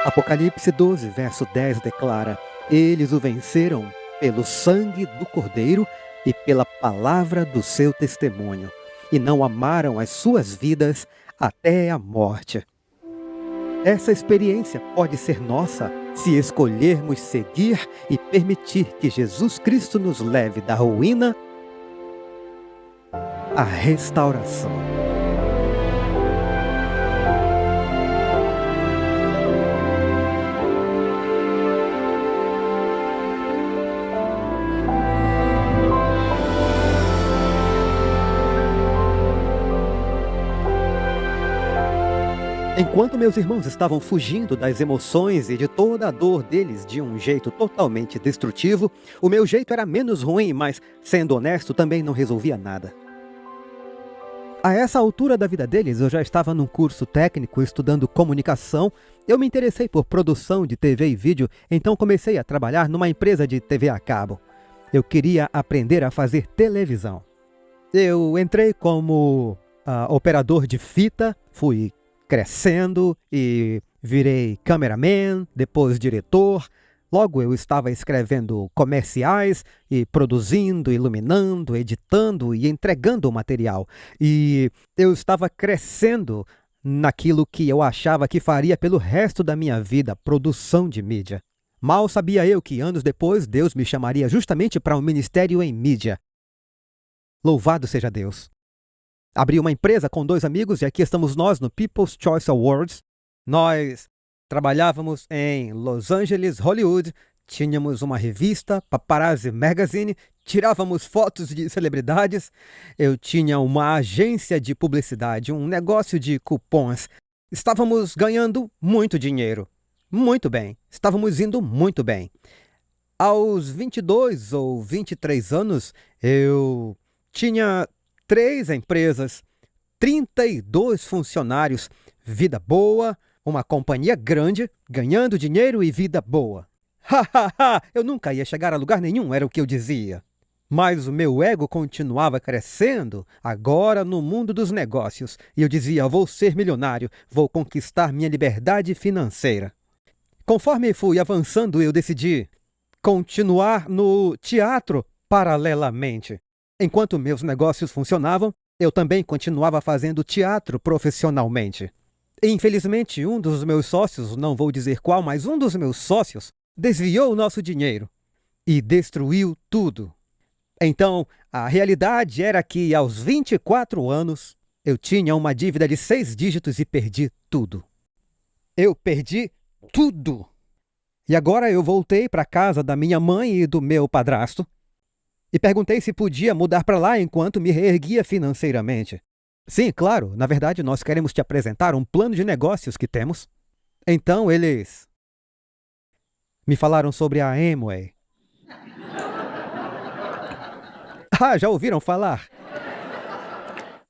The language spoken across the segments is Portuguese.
Apocalipse 12, verso 10 declara: Eles o venceram pelo sangue do Cordeiro e pela palavra do seu testemunho, e não amaram as suas vidas até a morte. Essa experiência pode ser nossa se escolhermos seguir e permitir que Jesus Cristo nos leve da ruína à restauração. Enquanto meus irmãos estavam fugindo das emoções e de toda a dor deles de um jeito totalmente destrutivo, o meu jeito era menos ruim, mas, sendo honesto, também não resolvia nada. A essa altura da vida deles, eu já estava num curso técnico estudando comunicação. Eu me interessei por produção de TV e vídeo, então comecei a trabalhar numa empresa de TV a cabo. Eu queria aprender a fazer televisão. Eu entrei como operador de fita, fui crescendo e virei cameraman, depois diretor. Logo eu estava escrevendo comerciais e produzindo, iluminando, editando e entregando o material. E eu estava crescendo naquilo que eu achava que faria pelo resto da minha vida, produção de mídia. Mal sabia eu que anos depois Deus me chamaria justamente para um ministério em mídia. Louvado seja Deus! Abri uma empresa com 2 amigos e aqui estamos nós no People's Choice Awards. Nós trabalhávamos em Los Angeles, Hollywood, tínhamos uma revista, Paparazzi Magazine, tirávamos fotos de celebridades. Eu tinha uma agência de publicidade, um negócio de cupons. Estávamos ganhando muito dinheiro. Muito bem, estávamos indo muito bem. Aos 22 ou 23 anos, eu tinha 3 empresas, 32 funcionários, vida boa, uma companhia grande, ganhando dinheiro e vida boa. Eu nunca ia chegar a lugar nenhum, era o que eu dizia. Mas o meu ego continuava crescendo, agora no mundo dos negócios. E eu dizia, vou ser milionário, vou conquistar minha liberdade financeira. Conforme fui avançando, eu decidi continuar no teatro paralelamente. Enquanto meus negócios funcionavam, eu também continuava fazendo teatro profissionalmente. Infelizmente, um dos meus sócios, não vou dizer qual, mas um dos meus sócios, desviou o nosso dinheiro e destruiu tudo. Então, a realidade era que, aos 24 anos, eu tinha uma dívida de 6 dígitos e perdi tudo. Eu perdi tudo! E agora eu voltei para a casa da minha mãe e do meu padrasto, e perguntei se podia mudar para lá enquanto me reerguia financeiramente. Sim, claro, na verdade nós queremos te apresentar um plano de negócios que temos. Então eles me falaram sobre a Amway. Já ouviram falar?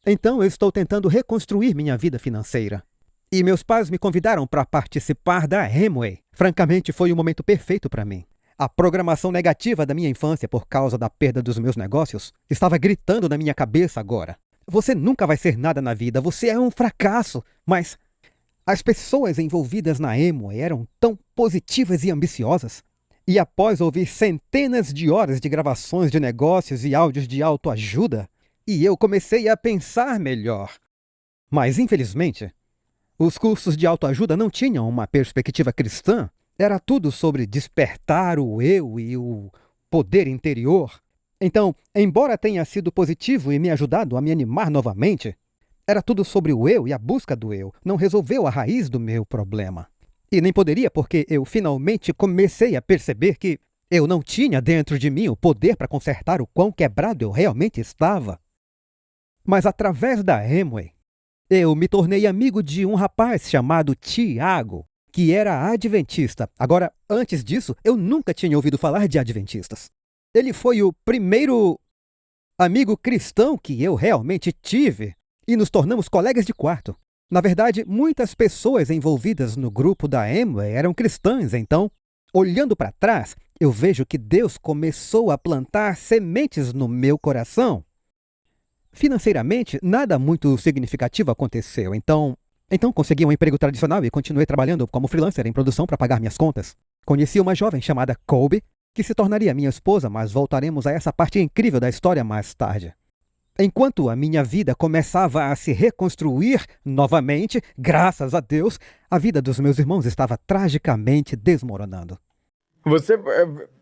Então eu estou tentando reconstruir minha vida financeira. E meus pais me convidaram para participar da Amway. Francamente, foi o momento perfeito para mim. A programação negativa da minha infância por causa da perda dos meus negócios estava gritando na minha cabeça agora. Você nunca vai ser nada na vida, você é um fracasso. Mas as pessoas envolvidas na Amway eram tão positivas e ambiciosas. E após ouvir centenas de horas de gravações de negócios e áudios de autoajuda, eu comecei a pensar melhor. Mas, infelizmente, os cursos de autoajuda não tinham uma perspectiva cristã. Era tudo sobre despertar o eu e o poder interior. Então, embora tenha sido positivo e me ajudado a me animar novamente, era tudo sobre o eu e a busca do eu. Não resolveu a raiz do meu problema. E nem poderia, porque eu finalmente comecei a perceber que eu não tinha dentro de mim o poder para consertar o quão quebrado eu realmente estava. Mas através da Amway, eu me tornei amigo de um rapaz chamado Tiago, que era adventista. Agora, antes disso, eu nunca tinha ouvido falar de adventistas. Ele foi o primeiro amigo cristão que eu realmente tive e nos tornamos colegas de quarto. Na verdade, muitas pessoas envolvidas no grupo da Amway eram cristãs, então, olhando para trás, eu vejo que Deus começou a plantar sementes no meu coração. Financeiramente, nada muito significativo aconteceu, então Então consegui um emprego tradicional e continuei trabalhando como freelancer em produção para pagar minhas contas. Conheci uma jovem chamada Colby, que se tornaria minha esposa, mas voltaremos a essa parte incrível da história mais tarde. Enquanto a minha vida começava a se reconstruir novamente, graças a Deus, a vida dos meus irmãos estava tragicamente desmoronando. Você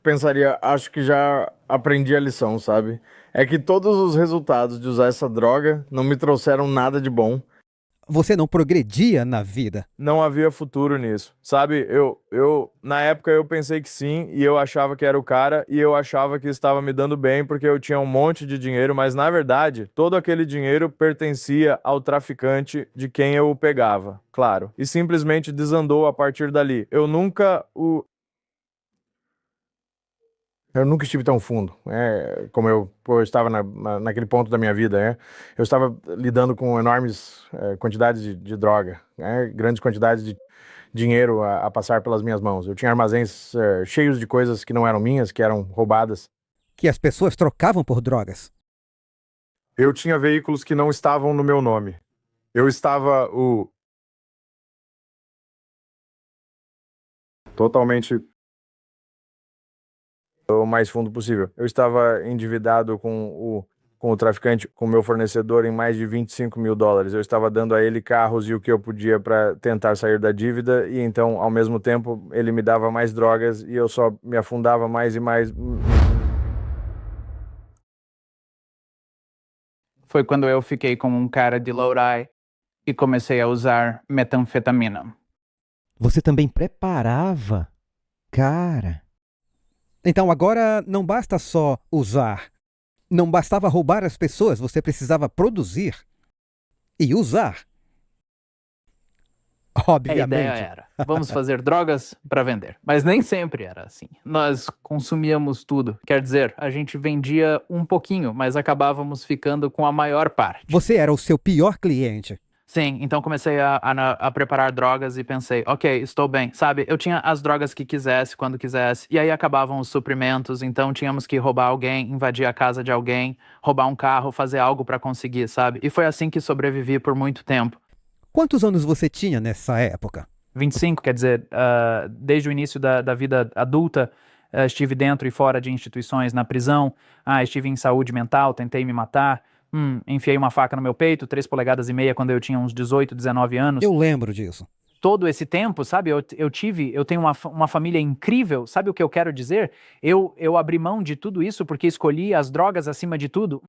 pensaria, acho que já aprendi a lição, sabe? É que todos os resultados de usar essa droga não me trouxeram nada de bom. Você não progredia na vida. Não havia futuro nisso, sabe? Na época eu pensei que sim, e eu achava que era o cara, e eu achava que estava me dando bem porque eu tinha um monte de dinheiro, mas na verdade, todo aquele dinheiro pertencia ao traficante de quem eu o pegava, claro. E simplesmente desandou a partir dali. Eu nunca estive tão fundo, como eu estava naquele ponto da minha vida. Eu estava lidando com enormes quantidades de droga, grandes quantidades de dinheiro a passar pelas minhas mãos. Eu tinha armazéns cheios de coisas que não eram minhas, que eram roubadas. Que as pessoas trocavam por drogas. Eu tinha veículos que não estavam no meu nome. Eu estava totalmente o mais fundo possível. Eu estava endividado com o traficante, com o meu fornecedor, em mais de $25 mil. Eu estava dando a ele carros e o que eu podia para tentar sair da dívida, e então, ao mesmo tempo, ele me dava mais drogas e eu só me afundava mais e mais. Foi quando eu fiquei com um cara de Lodi e comecei a usar metanfetamina. Você também preparava? Cara. Então agora não basta só usar. Não bastava roubar as pessoas, você precisava produzir e usar. Obviamente. A ideia era, vamos fazer drogas para vender. Mas nem sempre era assim. Nós consumíamos tudo. Quer dizer, a gente vendia um pouquinho, mas acabávamos ficando com a maior parte. Você era o seu pior cliente. Sim, então comecei a preparar drogas e pensei, ok, estou bem. Sabe, eu tinha as drogas que quisesse, quando quisesse, e aí acabavam os suprimentos, então tínhamos que roubar alguém, invadir a casa de alguém, roubar um carro, fazer algo para conseguir, sabe? E foi assim que sobrevivi por muito tempo. Quantos anos você tinha nessa época? 25, quer dizer, desde o início da vida adulta, estive dentro e fora de instituições, na prisão, estive em saúde mental, tentei me matar, enfiei uma faca no meu peito, 3,5 polegadas quando eu tinha uns 18, 19 anos. Eu lembro disso. Todo esse tempo, sabe, eu tenho uma família incrível, sabe o que eu quero dizer? Eu abri mão de tudo isso porque escolhi as drogas acima de tudo.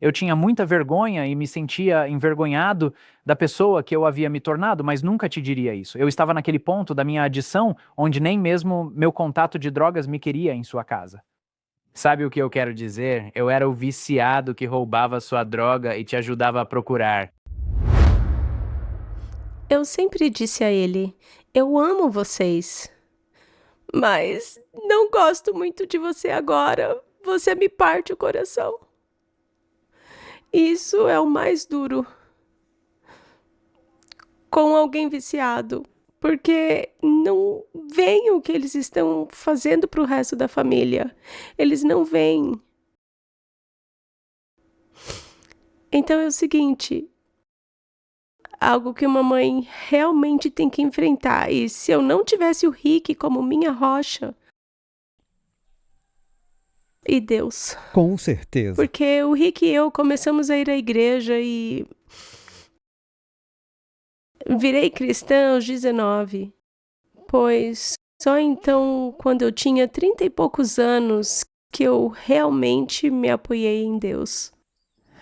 Eu tinha muita vergonha e me sentia envergonhado da pessoa que eu havia me tornado, mas nunca te diria isso. Eu estava naquele ponto da minha adição onde nem mesmo meu contato de drogas me queria em sua casa. Sabe o que eu quero dizer? Eu era o viciado que roubava sua droga e te ajudava a procurar. Eu sempre disse a ele, eu amo vocês, mas não gosto muito de você agora. Você me parte o coração. Isso é o mais duro com alguém viciado, porque não veem o que eles estão fazendo para o resto da família. Eles não veem. Então é o seguinte, algo que uma mãe realmente tem que enfrentar. E se eu não tivesse o Rick como minha rocha, e Deus. Com certeza. Porque o Rick e eu começamos a ir à igreja e virei cristã aos 19. Pois só então, quando eu tinha 30 e poucos anos, que eu realmente me apoiei em Deus.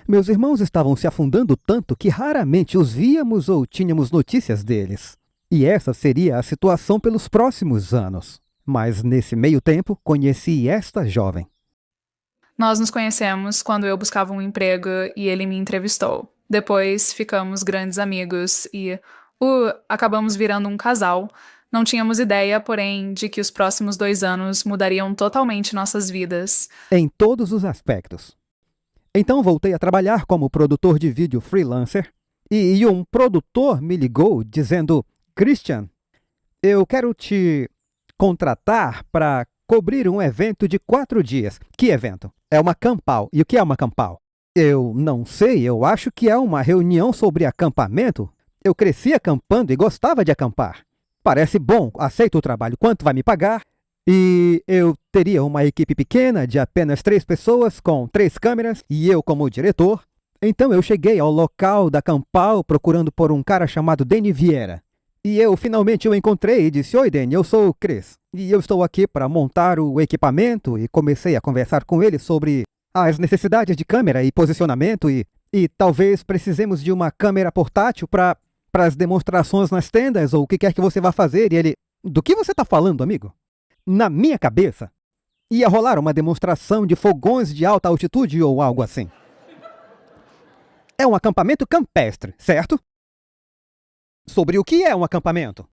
Meus irmãos estavam se afundando tanto que raramente os víamos ou tínhamos notícias deles. E essa seria a situação pelos próximos anos. Mas nesse meio tempo, conheci esta jovem. Nós nos conhecemos quando eu buscava um emprego e ele me entrevistou. Depois ficamos grandes amigos e acabamos virando um casal. Não tínhamos ideia, porém, de que os próximos 2 anos mudariam totalmente nossas vidas. Em todos os aspectos. Então voltei a trabalhar como produtor de vídeo freelancer e um produtor me ligou dizendo, Christian, eu quero te contratar para cobrir um evento de 4 dias. Que evento? É uma campal. E o que é uma campal? Eu não sei, eu acho que é uma reunião sobre acampamento. Eu cresci acampando e gostava de acampar. Parece bom, aceito o trabalho, quanto vai me pagar? E eu teria uma equipe pequena de apenas 3 pessoas, com 3 câmeras, e eu como diretor. Então eu cheguei ao local da Campal procurando por um cara chamado Danny Vieira. E eu finalmente o encontrei e disse: "Oi, Danny, eu sou o Chris. E eu estou aqui para montar o equipamento", e comecei a conversar com ele sobre as necessidades de câmera e posicionamento e talvez precisemos de uma câmera portátil para as demonstrações nas tendas ou o que quer que você vá fazer. E ele: "Do que você está falando, amigo?" Na minha cabeça, ia rolar uma demonstração de fogões de alta altitude ou algo assim. É um acampamento campestre, certo? Sobre o que é um acampamento?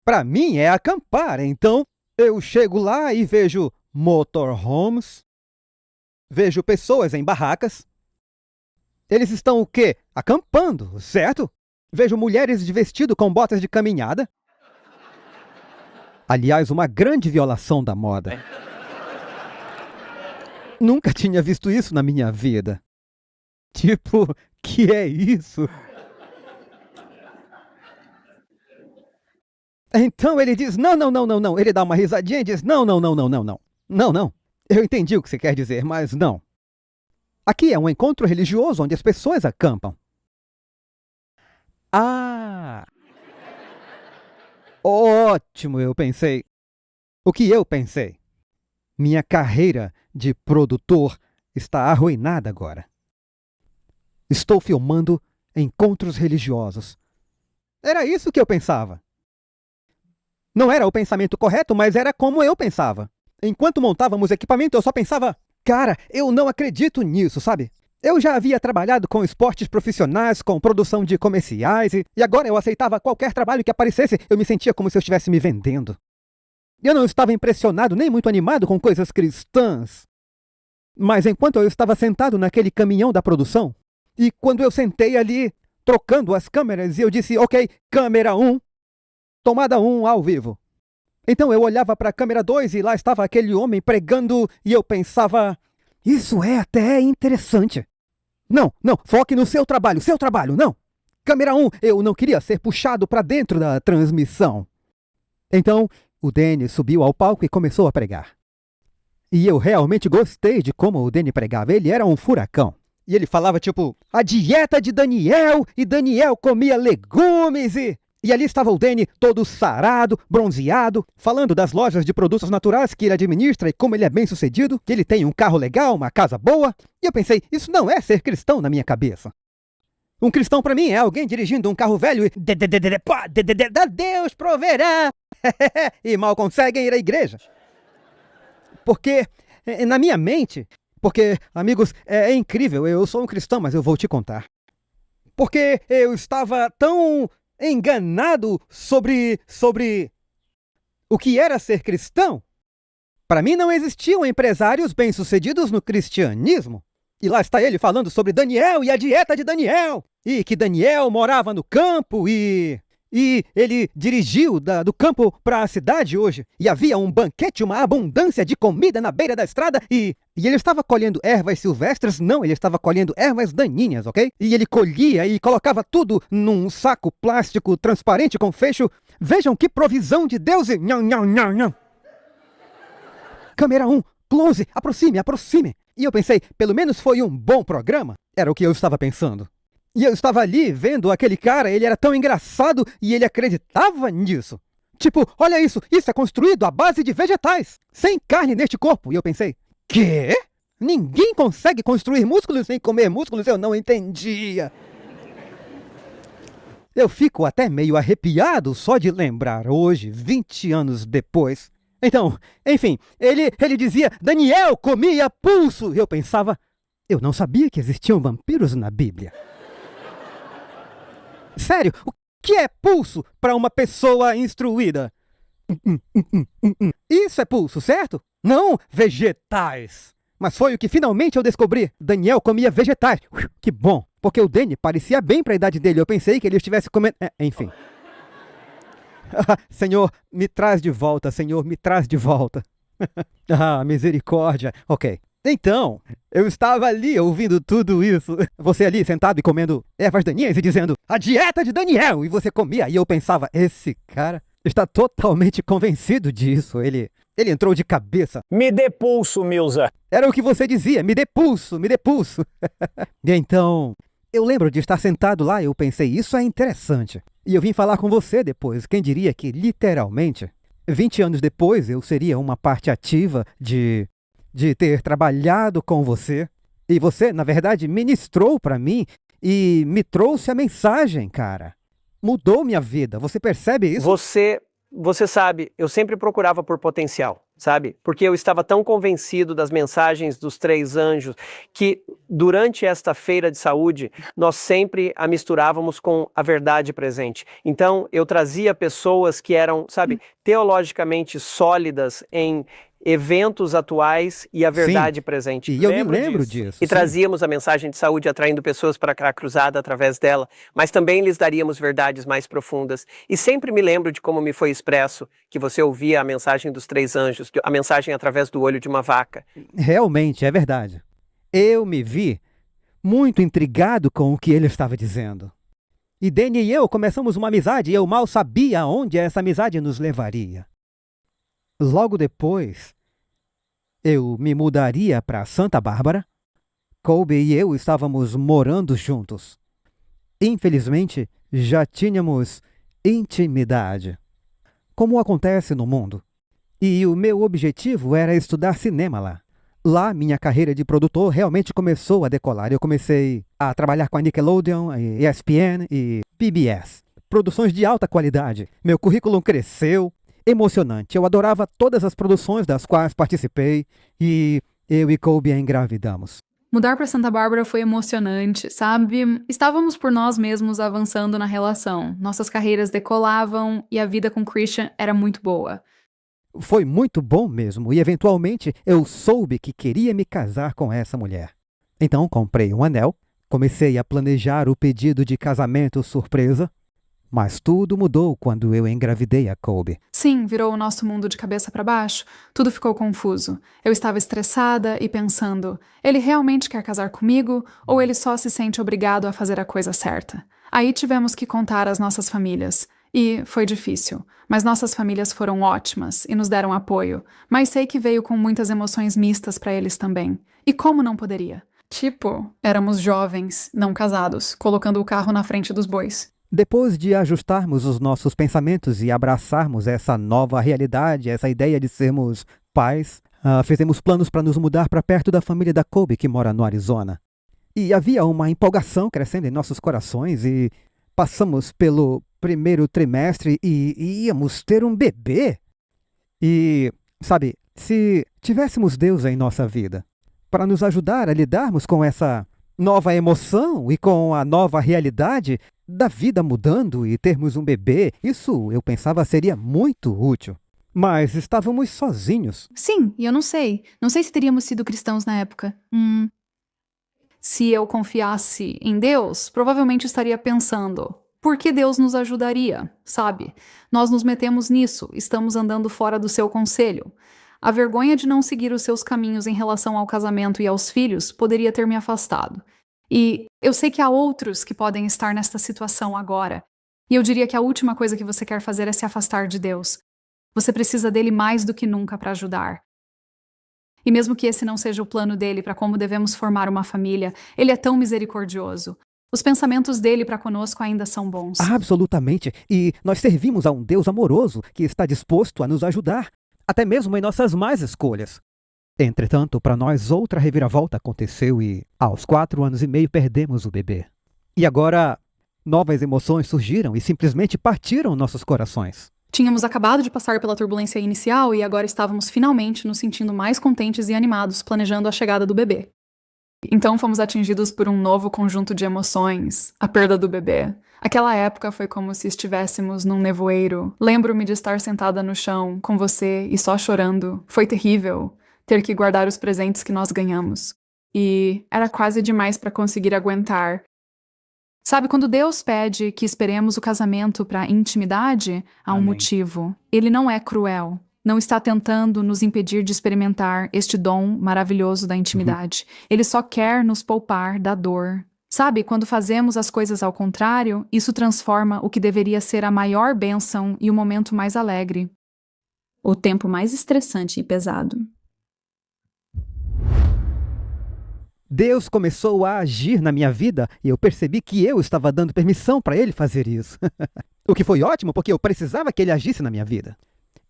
Para mim é acampar, então eu chego lá e vejo motorhomes, vejo pessoas em barracas. Eles estão o quê? Acampando, certo? Vejo mulheres de vestido com botas de caminhada. Aliás, uma grande violação da moda. Nunca tinha visto isso na minha vida. Tipo, que é isso? Então ele diz: "Não, não, não, não, não." Ele dá uma risadinha e diz: "Não, não, não, não, não, não. Não, não. Eu entendi o que você quer dizer, mas não. Aqui é um encontro religioso onde as pessoas acampam." Ah! Ótimo, eu pensei. O que eu pensei? Minha carreira de produtor está arruinada agora. Estou filmando encontros religiosos. Era isso que eu pensava. Não era o pensamento correto, mas era como eu pensava. Enquanto montávamos equipamento, eu só pensava: cara, eu não acredito nisso, sabe? Eu já havia trabalhado com esportes profissionais, com produção de comerciais, e agora eu aceitava qualquer trabalho que aparecesse. Eu me sentia como se eu estivesse me vendendo. Eu não estava impressionado nem muito animado com coisas cristãs. Mas enquanto eu estava sentado naquele caminhão da produção, e quando eu sentei ali, trocando as câmeras, e eu disse: "Ok, câmera 1, tomada 1 ao vivo." Então eu olhava para a câmera 2 e lá estava aquele homem pregando, e eu pensava: isso é até interessante. Não, não, foque no seu trabalho, não. Câmera 1, eu não queria ser puxado para dentro da transmissão. Então, o Danny subiu ao palco e começou a pregar. E eu realmente gostei de como o Danny pregava. Ele era um furacão. E ele falava tipo: a dieta de Daniel, e Daniel comia legumes E ali estava o Danny, todo sarado, bronzeado, falando das lojas de produtos naturais que ele administra e como ele é bem sucedido, que ele tem um carro legal, uma casa boa. E eu pensei: isso não é ser cristão na minha cabeça. Um cristão para mim é alguém dirigindo um carro velho e Deus proverá e mal conseguem ir à igreja. Porque na minha mente, amigos, é incrível, eu sou um cristão, mas eu vou te contar. Porque eu estava tão enganado sobre o que era ser cristão. Para mim não existiam empresários bem-sucedidos no cristianismo. E lá está ele falando sobre Daniel e a dieta de Daniel. E que Daniel morava no campo e ele dirigiu do campo para a cidade hoje. E havia um banquete, uma abundância de comida na beira da estrada. E ele estava colhendo ervas silvestres? Não, ele estava colhendo ervas daninhas, ok? E ele colhia e colocava tudo num saco plástico transparente com fecho. Vejam que provisão de Deus e... Nham. Câmera 1, close, aproxime. E eu pensei: pelo menos foi um bom programa. Era o que eu estava pensando. E eu estava ali vendo aquele cara, ele era tão engraçado e ele acreditava nisso. Tipo, olha isso é construído à base de vegetais, sem carne neste corpo. E eu pensei: quê? Ninguém consegue construir músculos sem comer músculos? Eu não entendia. Eu fico até meio arrepiado só de lembrar hoje, 20 anos depois. Então, enfim, ele dizia: Daniel comia pulso. E eu pensava: eu não sabia que existiam vampiros na Bíblia. Sério, o que é pulso para uma pessoa instruída? Isso é pulso, certo? Não vegetais. Mas foi o que finalmente eu descobri. Daniel comia vegetais. Que bom, porque o Danny parecia bem para a idade dele. Eu pensei que ele estivesse comendo... enfim. Senhor, me traz de volta, Senhor, me traz de volta. Misericórdia. Ok. Então, eu estava ali ouvindo tudo isso. Você ali sentado e comendo ervas daninhas e dizendo a dieta de Daniel. E você comia. E eu pensava, esse cara está totalmente convencido disso. Ele entrou de cabeça. Me dê pulso, Milza. Era o que você dizia, me dê pulso, me dê pulso. E então, eu lembro de estar sentado lá e eu pensei, isso é interessante. E eu vim falar com você depois. Quem diria que, literalmente, 20 anos depois, eu seria uma parte ativa de ter trabalhado com você. E você, na verdade, ministrou para mim e me trouxe a mensagem, cara. Mudou minha vida. Você percebe isso? Você sabe, eu sempre procurava por potencial, sabe? Porque eu estava tão convencido das mensagens dos 3 anjos que durante esta feira de saúde nós sempre a misturávamos com a verdade presente. Então eu trazia pessoas que eram, sabe, teologicamente sólidas em eventos atuais e a verdade presente. E eu me lembro disso. E trazíamos a mensagem de saúde atraindo pessoas para a cruzada através dela, mas também lhes daríamos verdades mais profundas. E sempre me lembro de como me foi expresso que você ouvia a mensagem dos 3 anjos, a mensagem através do olho de uma vaca. Realmente, é verdade. Eu me vi muito intrigado com o que ele estava dizendo. E Danny e eu começamos uma amizade e eu mal sabia aonde essa amizade nos levaria. Logo depois, eu me mudaria para Santa Bárbara. Colby e eu estávamos morando juntos. Infelizmente, já tínhamos intimidade, como acontece no mundo. E o meu objetivo era estudar cinema lá. Lá, minha carreira de produtor realmente começou a decolar. Eu comecei a trabalhar com a Nickelodeon, a ESPN e PBS. Produções de alta qualidade. Meu currículo cresceu. Emocionante. Eu adorava todas as produções das quais participei e eu e Colby engravidamos. Mudar para Santa Bárbara foi emocionante, sabe? Estávamos por nós mesmos avançando na relação. Nossas carreiras decolavam e a vida com Christian era muito boa. Foi muito bom mesmo e eventualmente eu soube que queria me casar com essa mulher. Então comprei um anel, comecei a planejar o pedido de casamento surpresa. Mas tudo mudou quando eu engravidei a Colby. Sim, virou o nosso mundo de cabeça para baixo. Tudo ficou confuso. Eu estava estressada e pensando, ele realmente quer casar comigo ou ele só se sente obrigado a fazer a coisa certa? Aí tivemos que contar às nossas famílias. E foi difícil. Mas nossas famílias foram ótimas e nos deram apoio. Mas sei que veio com muitas emoções mistas para eles também. E como não poderia? Tipo, éramos jovens, não casados, colocando o carro na frente dos bois. Depois de ajustarmos os nossos pensamentos e abraçarmos essa nova realidade, essa ideia de sermos pais, fizemos planos para nos mudar para perto da família da Colby, que mora no Arizona. E havia uma empolgação crescendo em nossos corações e passamos pelo primeiro trimestre e íamos ter um bebê. E, sabe, se tivéssemos Deus em nossa vida para nos ajudar a lidarmos com essa nova emoção e com a nova realidade da vida mudando e termos um bebê, isso eu pensava seria muito útil. Mas estávamos sozinhos. Sim, e eu não sei. Não sei se teríamos sido cristãos na época. Se eu confiasse em Deus, provavelmente estaria pensando, por que Deus nos ajudaria, sabe? Nós nos metemos nisso, estamos andando fora do seu conselho. A vergonha de não seguir os seus caminhos em relação ao casamento e aos filhos poderia ter me afastado. E eu sei que há outros que podem estar nesta situação agora. E eu diria que a última coisa que você quer fazer é se afastar de Deus. Você precisa dele mais do que nunca para ajudar. E mesmo que esse não seja o plano dele para como devemos formar uma família, ele é tão misericordioso. Os pensamentos dele para conosco ainda são bons. Absolutamente. E nós servimos a um Deus amoroso que está disposto a nos ajudar, até mesmo em nossas más escolhas. Entretanto, para nós outra reviravolta aconteceu e, aos 4 anos e meio, perdemos o bebê. E agora, novas emoções surgiram e simplesmente partiram nossos corações. Tínhamos acabado de passar pela turbulência inicial e agora estávamos finalmente nos sentindo mais contentes e animados, planejando a chegada do bebê. Então fomos atingidos por um novo conjunto de emoções, a perda do bebê. Aquela época foi como se estivéssemos num nevoeiro. Lembro-me de estar sentada no chão, com você e só chorando. Foi terrível. Ter que guardar os presentes que nós ganhamos. E era quase demais para conseguir aguentar. Sabe, quando Deus pede que esperemos o casamento para intimidade, há um motivo. Ele não é cruel. não está tentando nos impedir de experimentar este dom maravilhoso da intimidade. Ele só quer nos poupar da dor. Sabe, quando fazemos as coisas ao contrário, isso transforma o que deveria ser a maior bênção e o momento mais alegre. O tempo mais estressante e pesado. Deus começou a agir na minha vida e eu percebi que eu estava dando permissão para ele fazer isso. O que foi ótimo, porque eu precisava que ele agisse na minha vida.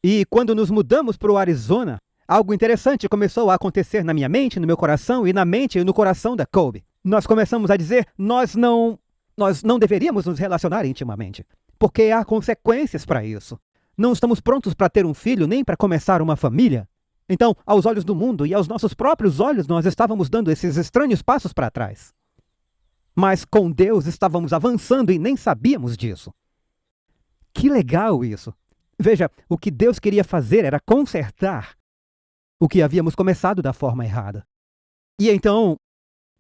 E quando nos mudamos para o Arizona, algo interessante começou a acontecer na minha mente, no meu coração e na mente e no coração da Colby. Nós começamos a dizer, nós não deveríamos nos relacionar intimamente, porque há consequências para isso. Não estamos prontos para ter um filho nem para começar uma família. Então, aos olhos do mundo e aos nossos próprios olhos, nós estávamos dando esses estranhos passos para trás. Mas com Deus estávamos avançando e nem sabíamos disso. Que legal isso! Veja, o que Deus queria fazer era consertar o que havíamos começado da forma errada. E então,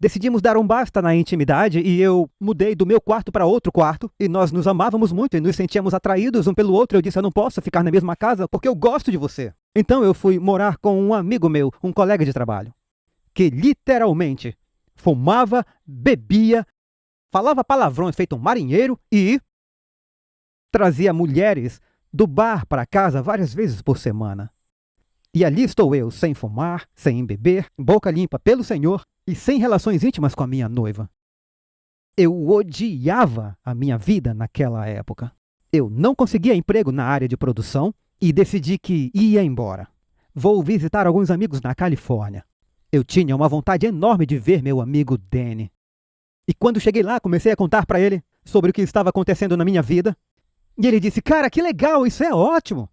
decidimos dar um basta na intimidade e eu mudei do meu quarto para outro quarto e nós nos amávamos muito e nos sentíamos atraídos um pelo outro. Eu disse, eu não posso ficar na mesma casa porque eu gosto de você. Então eu fui morar com um amigo meu, um colega de trabalho, que literalmente fumava, bebia, falava palavrões feito um marinheiro e trazia mulheres do bar para casa várias vezes por semana. E ali estou eu, sem fumar, sem beber, boca limpa pelo Senhor e sem relações íntimas com a minha noiva. Eu odiava a minha vida naquela época. Eu não conseguia emprego na área de produção e decidi que ia embora. Vou visitar alguns amigos na Califórnia. Eu tinha uma vontade enorme de ver meu amigo Danny. E quando cheguei lá, comecei a contar para ele sobre o que estava acontecendo na minha vida. E ele disse, cara, que legal, isso é ótimo.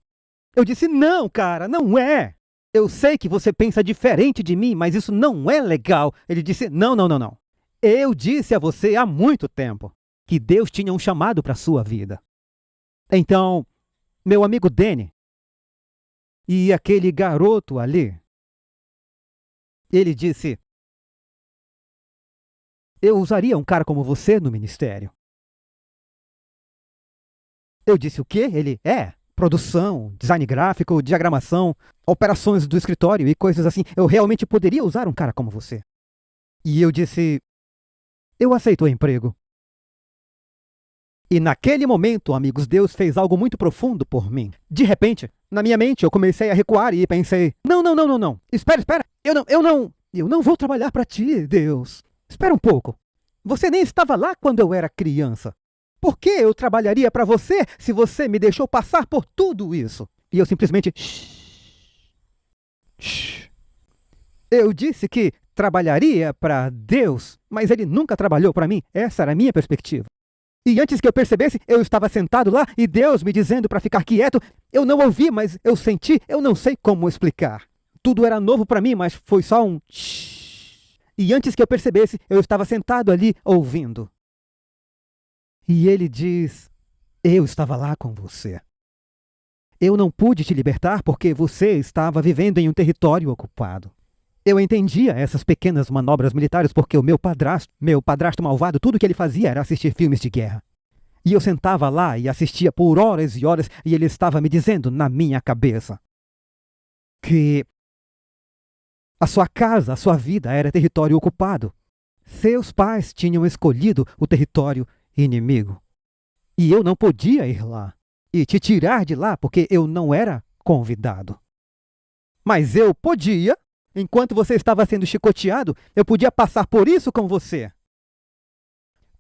Eu disse, não, cara, não é. Eu sei que você pensa diferente de mim, mas isso não é legal. Ele disse, não. Eu disse a você há muito tempo que Deus tinha um chamado para a sua vida. Então, meu amigo Danny e aquele garoto ali, ele disse, eu usaria um cara como você no ministério. Eu disse, o quê? Ele, produção, design gráfico, diagramação, operações do escritório e coisas assim. Eu realmente poderia usar um cara como você. E eu disse, eu aceito o emprego. E naquele momento, amigos, Deus fez algo muito profundo por mim. De repente, na minha mente, eu comecei a recuar e pensei, não. Espera. Eu não vou trabalhar para ti, Deus. Espera um pouco. Você nem estava lá quando eu era criança. Por que eu trabalharia para você se você me deixou passar por tudo isso? E eu simplesmente... Shh. Eu disse que trabalharia para Deus, mas ele nunca trabalhou para mim. Essa era a minha perspectiva. E antes que eu percebesse, eu estava sentado lá e Deus me dizendo para ficar quieto. Eu não ouvi, mas eu senti, eu não sei como explicar. Tudo era novo para mim, mas foi só um shh. E antes que eu percebesse, eu estava sentado ali ouvindo. E ele diz, eu estava lá com você. Eu não pude te libertar porque você estava vivendo em um território ocupado. Eu entendia essas pequenas manobras militares porque o meu padrasto malvado, tudo que ele fazia era assistir filmes de guerra. E eu sentava lá e assistia por horas e horas e ele estava me dizendo na minha cabeça que a sua casa, a sua vida era território ocupado. Seus pais tinham escolhido o território inimigo. E eu não podia ir lá e te tirar de lá porque eu não era convidado. Mas eu podia, enquanto você estava sendo chicoteado, eu podia passar por isso com você.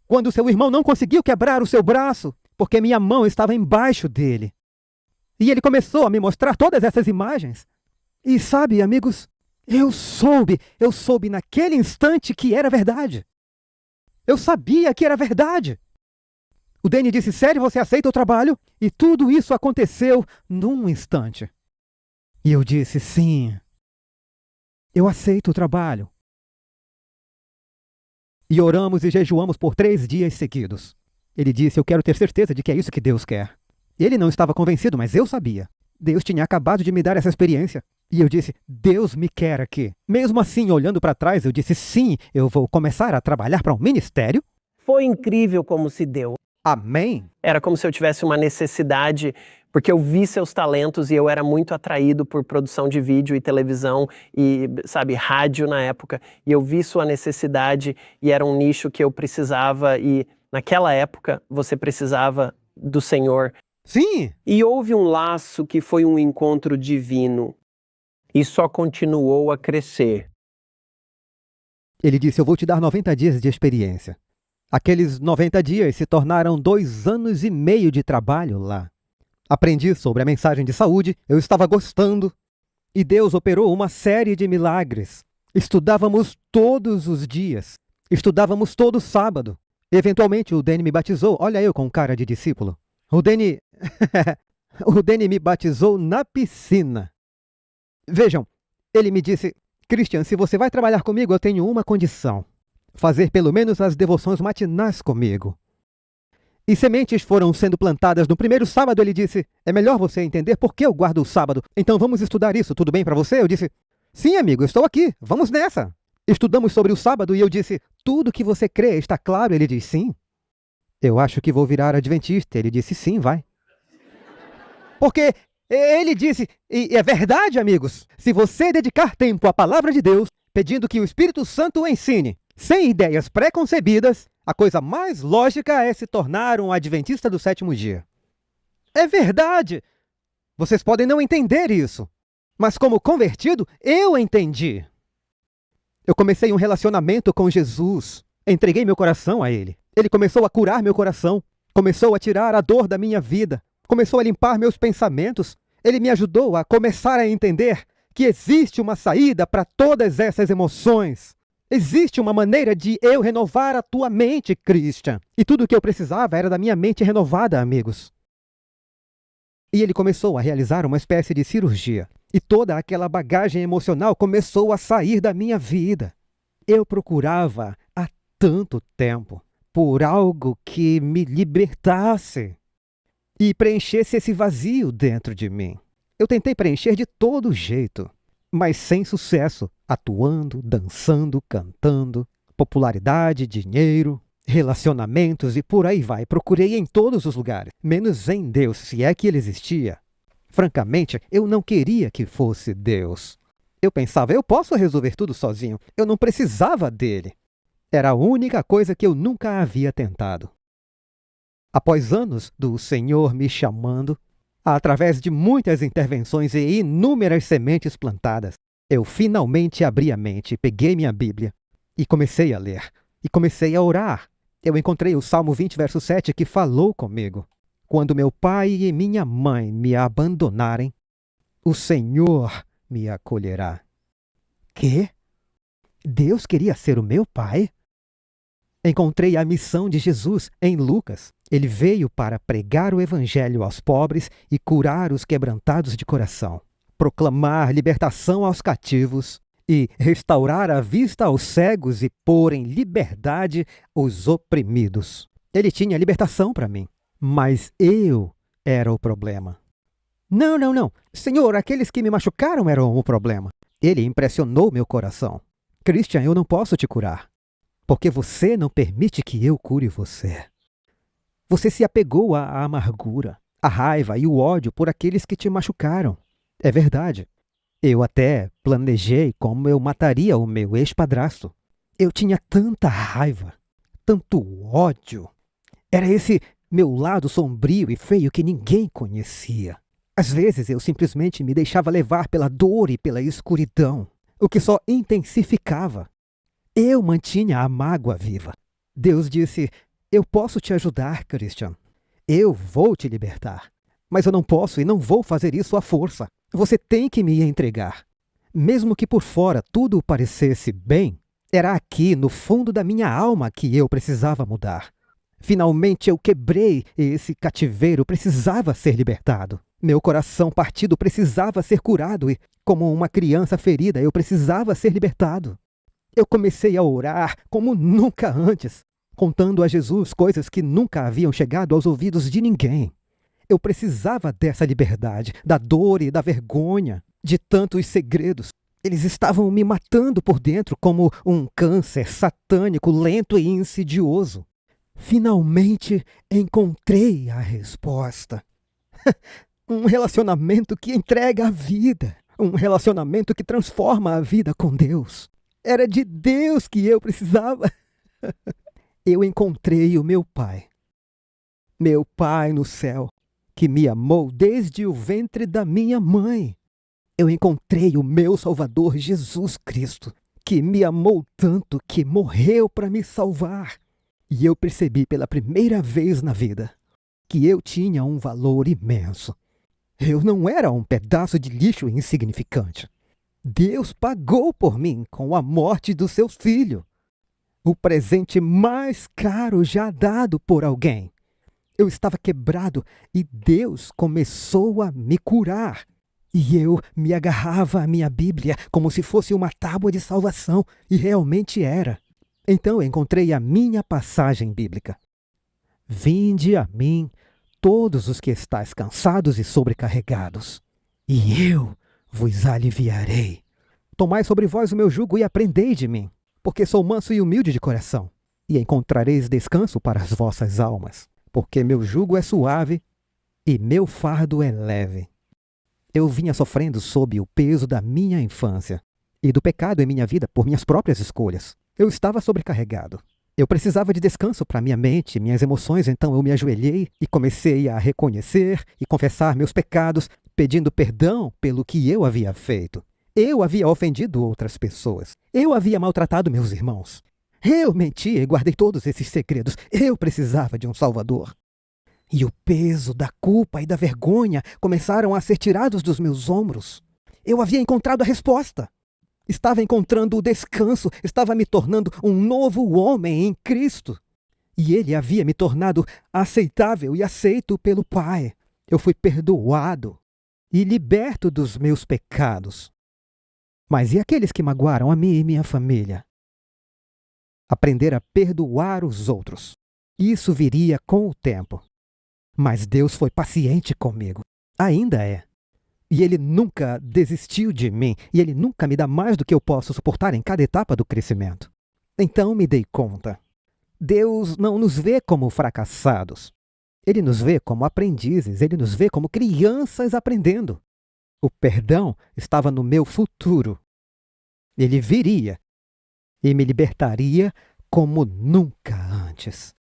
Quando seu irmão não conseguiu quebrar o seu braço, porque minha mão estava embaixo dele. E ele começou a me mostrar todas essas imagens. E sabe, amigos, eu soube naquele instante que era verdade. Eu sabia que era verdade. O Danny disse, sério, você aceita o trabalho? E tudo isso aconteceu num instante. E eu disse, sim, eu aceito o trabalho. E oramos e jejuamos por 3 dias seguidos. Ele disse, eu quero ter certeza de que é isso que Deus quer. Ele não estava convencido, mas eu sabia. Deus tinha acabado de me dar essa experiência. E eu disse, Deus me quer aqui. Mesmo assim, olhando para trás, eu disse, sim, eu vou começar a trabalhar para um ministério. Foi incrível como se deu. Amém? Era como se eu tivesse uma necessidade Porque eu vi seus talentos e eu era muito atraído por produção de vídeo e televisão e, sabe, rádio na época. E eu vi sua necessidade e era um nicho que eu precisava e naquela época você precisava do Senhor. Sim, E houve um laço que foi um encontro divino e só continuou a crescer. ele disse, eu vou te dar 90 dias de experiência. Aqueles 90 dias se tornaram 2 anos e meio de trabalho lá. Aprendi sobre a mensagem de saúde, eu estava gostando, e Deus operou uma série de milagres. Estudávamos todos os dias, estudávamos todo sábado. Eventualmente o Danny me batizou, olha eu com cara de discípulo. O Danny me batizou na piscina. Vejam, ele me disse, Christian, se você vai trabalhar comigo, eu tenho uma condição. Fazer pelo menos as devoções matinais comigo. E sementes foram sendo plantadas no primeiro sábado. Ele disse, é melhor você entender por que eu guardo o sábado. Então vamos estudar isso, tudo bem para você? Eu disse, sim amigo, eu estou aqui, vamos nessa. Estudamos sobre o sábado e eu disse, tudo que você crê está claro? Ele disse, sim. Eu acho que vou virar adventista. Ele disse, sim, vai. Porque ele disse, e é verdade amigos, se você dedicar tempo à palavra de Deus, pedindo que o Espírito Santo o ensine, sem ideias pré-concebidas, a coisa mais lógica é se tornar um adventista do 7º dia. É verdade! Vocês podem não entender isso, mas como convertido, eu entendi. Eu comecei um relacionamento com Jesus, entreguei meu coração a Ele. Ele começou a curar meu coração, começou a tirar a dor da minha vida, começou a limpar meus pensamentos. Ele me ajudou a começar a entender que existe uma saída para todas essas emoções. Existe uma maneira de eu renovar a tua mente, Christian. E tudo o que eu precisava era da minha mente renovada, amigos. E ele começou a realizar uma espécie de cirurgia. E toda aquela bagagem emocional começou a sair da minha vida. Eu procurava há tanto tempo por algo que me libertasse e preenchesse esse vazio dentro de mim. Eu tentei preencher de todo jeito, mas sem sucesso, atuando, dançando, cantando, popularidade, dinheiro, relacionamentos e por aí vai. Procurei em todos os lugares, menos em Deus, se é que ele existia. Francamente, eu não queria que fosse Deus. Eu pensava, eu posso resolver tudo sozinho, eu não precisava dele. Era a única coisa que eu nunca havia tentado. Após anos do Senhor me chamando, através de muitas intervenções e inúmeras sementes plantadas, eu finalmente abri a mente, peguei minha Bíblia e comecei a ler. E comecei a orar. Eu encontrei o Salmo 20, verso 7, que falou comigo. Quando meu pai e minha mãe me abandonarem, o Senhor me acolherá. Quê? Deus queria ser o meu pai? Encontrei a missão de Jesus em Lucas. Ele veio para pregar o evangelho aos pobres e curar os quebrantados de coração, proclamar libertação aos cativos e restaurar a vista aos cegos e pôr em liberdade os oprimidos. Ele tinha libertação para mim, mas eu era o problema. Não. Senhor, aqueles que me machucaram eram o problema. Ele impressionou meu coração. Christian, eu não posso te curar, porque você não permite que eu cure você. Você se apegou à amargura, à raiva e o ódio por aqueles que te machucaram. É verdade. Eu até planejei como eu mataria o meu ex-padrasto. Eu tinha tanta raiva, tanto ódio. Era esse meu lado sombrio e feio que ninguém conhecia. Às vezes eu simplesmente me deixava levar pela dor e pela escuridão, o que só intensificava. Eu mantinha a mágoa viva. Deus disse, eu posso te ajudar, Christian. Eu vou te libertar. Mas eu não posso e não vou fazer isso à força. Você tem que me entregar. Mesmo que por fora tudo parecesse bem, era aqui, no fundo da minha alma, que eu precisava mudar. Finalmente eu quebrei e esse cativeiro precisava ser libertado. Meu coração partido precisava ser curado e, como uma criança ferida, eu precisava ser libertado. Eu comecei a orar como nunca antes, contando a Jesus coisas que nunca haviam chegado aos ouvidos de ninguém. Eu precisava dessa liberdade, da dor e da vergonha, de tantos segredos. Eles estavam me matando por dentro como um câncer satânico, lento e insidioso. Finalmente encontrei a resposta. Um relacionamento que entrega a vida. Um relacionamento que transforma a vida com Deus. Era de Deus que eu precisava. Eu encontrei o meu Pai no céu, que me amou desde o ventre da minha mãe. Eu encontrei o meu Salvador Jesus Cristo, que me amou tanto que morreu para me salvar. E eu percebi pela primeira vez na vida que eu tinha um valor imenso. Eu não era um pedaço de lixo insignificante. Deus pagou por mim com a morte do seu filho. O presente mais caro já dado por alguém. Eu estava quebrado e Deus começou a me curar. E eu me agarrava à minha Bíblia como se fosse uma tábua de salvação, e realmente era. Então encontrei a minha passagem bíblica. Vinde a mim, todos os que estáis cansados e sobrecarregados, e eu vos aliviarei. Tomai sobre vós o meu jugo e aprendei de mim, porque sou manso e humilde de coração, e encontrareis descanso para as vossas almas, porque meu jugo é suave e meu fardo é leve. Eu vinha sofrendo sob o peso da minha infância e do pecado em minha vida por minhas próprias escolhas. Eu estava sobrecarregado. Eu precisava de descanso para minha mente, minhas emoções, então eu me ajoelhei e comecei a reconhecer e confessar meus pecados, pedindo perdão pelo que eu havia feito. Eu havia ofendido outras pessoas. Eu havia maltratado meus irmãos. Eu menti e guardei todos esses segredos. Eu precisava de um Salvador. E o peso da culpa e da vergonha começaram a ser tirados dos meus ombros. Eu havia encontrado a resposta. Estava encontrando o descanso, estava me tornando um novo homem em Cristo. E Ele havia me tornado aceitável e aceito pelo Pai. Eu fui perdoado e liberto dos meus pecados. Mas e aqueles que magoaram a mim e minha família? Aprender a perdoar os outros. Isso viria com o tempo. Mas Deus foi paciente comigo. Ainda é. E Ele nunca desistiu de mim. E Ele nunca me dá mais do que eu posso suportar em cada etapa do crescimento. Então me dei conta. Deus não nos vê como fracassados. Ele nos vê como aprendizes. Ele nos vê como crianças aprendendo. O perdão estava no meu futuro. Ele viria e me libertaria como nunca antes.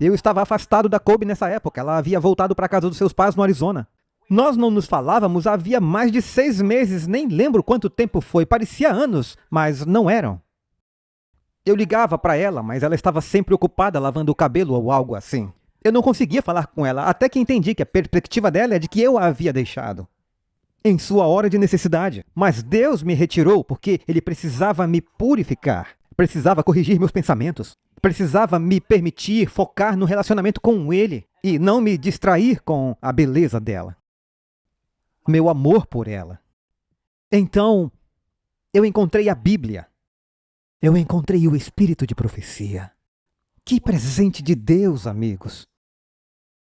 Eu estava afastado da Kobe nessa época. Ela havia voltado para a casa dos seus pais no Arizona. Nós não nos falávamos havia mais de 6 meses. Nem lembro quanto tempo foi. Parecia anos, mas não eram. Eu ligava para ela, mas ela estava sempre ocupada lavando o cabelo ou algo assim. Eu não conseguia falar com ela, até que entendi que a perspectiva dela é de que eu a havia deixado em sua hora de necessidade. Mas Deus me retirou porque Ele precisava me purificar. Precisava corrigir meus pensamentos. Precisava me permitir focar no relacionamento com Ele e não me distrair com a beleza dela. Meu amor por ela. Então, eu encontrei a Bíblia. Eu encontrei o Espírito de profecia. Que presente de Deus, amigos.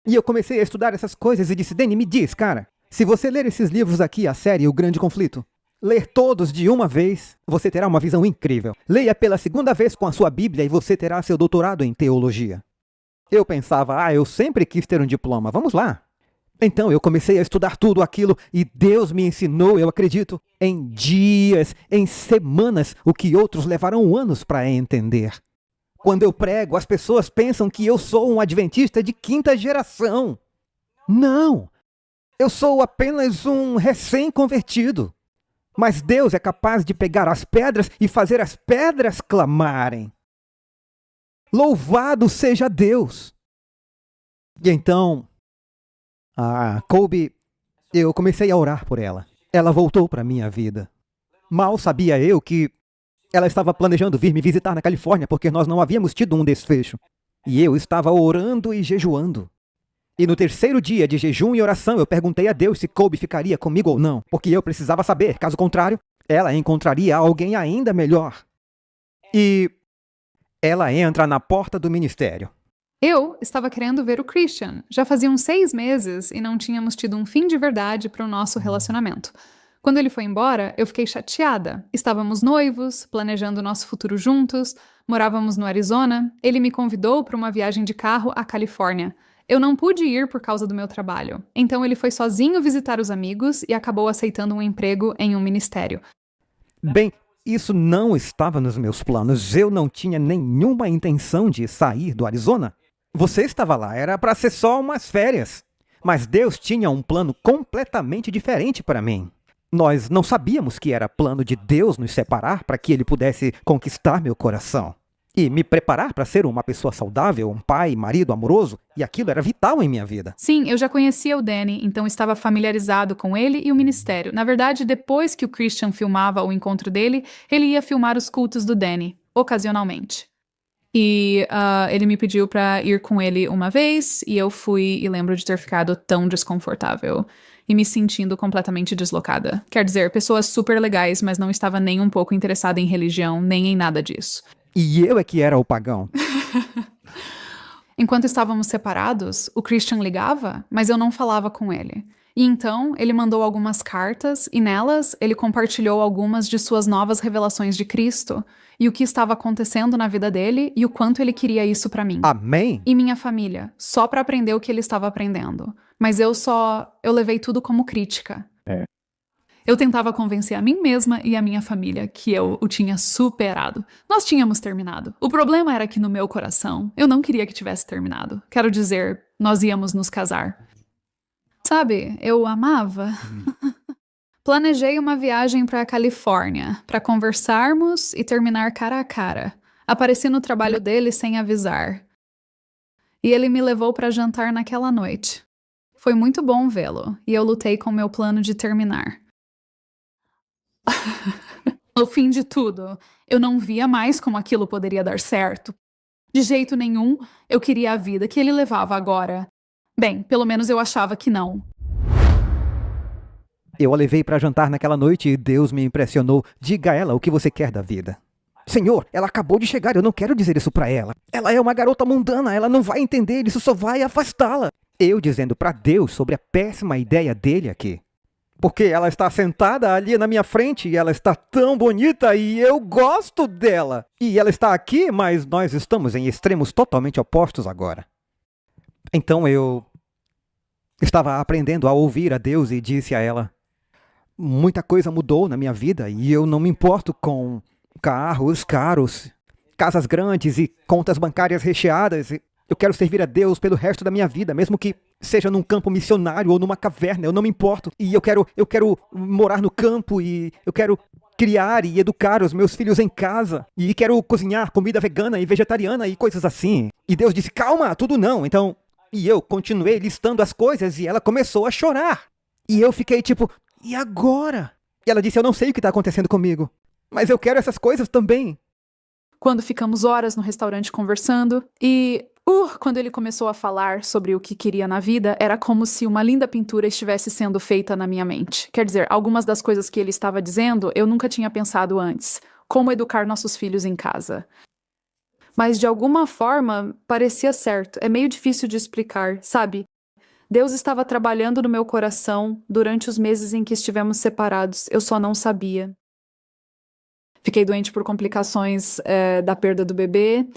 E eu comecei a estudar essas coisas e disse, Danny, me diz, cara, se você ler esses livros aqui, a série O Grande Conflito, ler todos de uma vez, você terá uma visão incrível. Leia pela segunda vez com a sua Bíblia e você terá seu doutorado em teologia. Eu pensava, eu sempre quis ter um diploma, vamos lá. Então eu comecei a estudar tudo aquilo e Deus me ensinou, eu acredito, em dias, em semanas, o que outros levarão anos para entender. Quando eu prego, as pessoas pensam que eu sou um adventista de 5ª geração. Não! Eu sou apenas um recém-convertido. Mas Deus é capaz de pegar as pedras e fazer as pedras clamarem. Louvado seja Deus! E então, a Kobe, eu comecei a orar por ela. Ela voltou para a minha vida. Mal sabia eu que ela estava planejando vir me visitar na Califórnia porque nós não havíamos tido um desfecho. E eu estava orando e jejuando. E no 3º dia de jejum e oração, eu perguntei a Deus se Kobe ficaria comigo ou não, porque eu precisava saber, caso contrário, ela encontraria alguém ainda melhor. E ela entra na porta do ministério. Eu estava querendo ver o Christian. Já faziam 6 meses e não tínhamos tido um fim de verdade para o nosso relacionamento. Quando ele foi embora, eu fiquei chateada. Estávamos noivos, planejando nosso futuro juntos, morávamos no Arizona. Ele me convidou para uma viagem de carro à Califórnia. Eu não pude ir por causa do meu trabalho. Então ele foi sozinho visitar os amigos e acabou aceitando um emprego em um ministério. Bem, isso não estava nos meus planos. Eu não tinha nenhuma intenção de sair do Arizona. Você estava lá, era para ser só umas férias. Mas Deus tinha um plano completamente diferente para mim. Nós não sabíamos que era plano de Deus nos separar para que Ele pudesse conquistar meu coração e me preparar para ser uma pessoa saudável, um pai, marido amoroso, e aquilo era vital em minha vida. Sim, eu já conhecia o Danny, então estava familiarizado com ele e o ministério. Na verdade, depois que o Christian filmava o encontro dele, ele ia filmar os cultos do Danny, ocasionalmente. E ele me pediu para ir com ele uma vez, e eu fui e lembro de ter ficado tão desconfortável e me sentindo completamente deslocada. Quer dizer, pessoas super legais, mas não estava nem um pouco interessada em religião, nem em nada disso. E eu é que era o pagão. Enquanto estávamos separados, o Christian ligava, mas eu não falava com ele. E então, ele mandou algumas cartas e nelas ele compartilhou algumas de suas novas revelações de Cristo e o que estava acontecendo na vida dele e o quanto ele queria isso pra mim. Amém? E minha família, só pra aprender o que ele estava aprendendo. Mas eu levei tudo como crítica. Eu tentava convencer a mim mesma e a minha família que eu o tinha superado. Nós tínhamos terminado. O problema era que no meu coração, eu não queria que tivesse terminado. Quero dizer, nós íamos nos casar. Sabe, eu amava. Planejei uma viagem para a Califórnia, para conversarmos e terminar cara a cara. Apareci no trabalho dele sem avisar. E ele me levou para jantar naquela noite. Foi muito bom vê-lo, e eu lutei com meu plano de terminar. No fim de tudo, eu não via mais como aquilo poderia dar certo. De jeito nenhum, eu queria a vida que ele levava agora. Bem, pelo menos eu achava que não. Eu a levei para jantar naquela noite e Deus me impressionou. Diga a ela o que você quer da vida. Senhor, ela acabou de chegar, eu não quero dizer isso para ela. Ela é uma garota mundana, ela não vai entender, isso só vai afastá-la. Eu dizendo para Deus sobre a péssima ideia dele aqui. Porque ela está sentada ali na minha frente e ela está tão bonita e eu gosto dela. E ela está aqui, mas nós estamos em extremos totalmente opostos agora. Então eu estava aprendendo a ouvir a Deus e disse a ela: muita coisa mudou na minha vida e eu não me importo com carros caros, casas grandes e contas bancárias recheadas. Eu quero servir a Deus pelo resto da minha vida, mesmo que seja num campo missionário ou numa caverna, eu não me importo. E eu quero morar no campo e eu quero criar e educar os meus filhos em casa. E quero cozinhar comida vegana e vegetariana e coisas assim. E Deus disse: calma, tudo não. Então, e eu continuei listando as coisas e ela começou a chorar. E eu fiquei tipo, e agora? E ela disse: eu não sei o que está acontecendo comigo, mas eu quero essas coisas também. Quando ficamos horas no restaurante conversando e... quando ele começou a falar sobre o que queria na vida, era como se uma linda pintura estivesse sendo feita na minha mente. Quer dizer, algumas das coisas que ele estava dizendo, eu nunca tinha pensado antes. Como educar nossos filhos em casa. Mas, de alguma forma, parecia certo. É meio difícil de explicar, sabe? Deus estava trabalhando no meu coração durante os meses em que estivemos separados. Eu só não sabia. Fiquei doente por complicações da perda do bebê.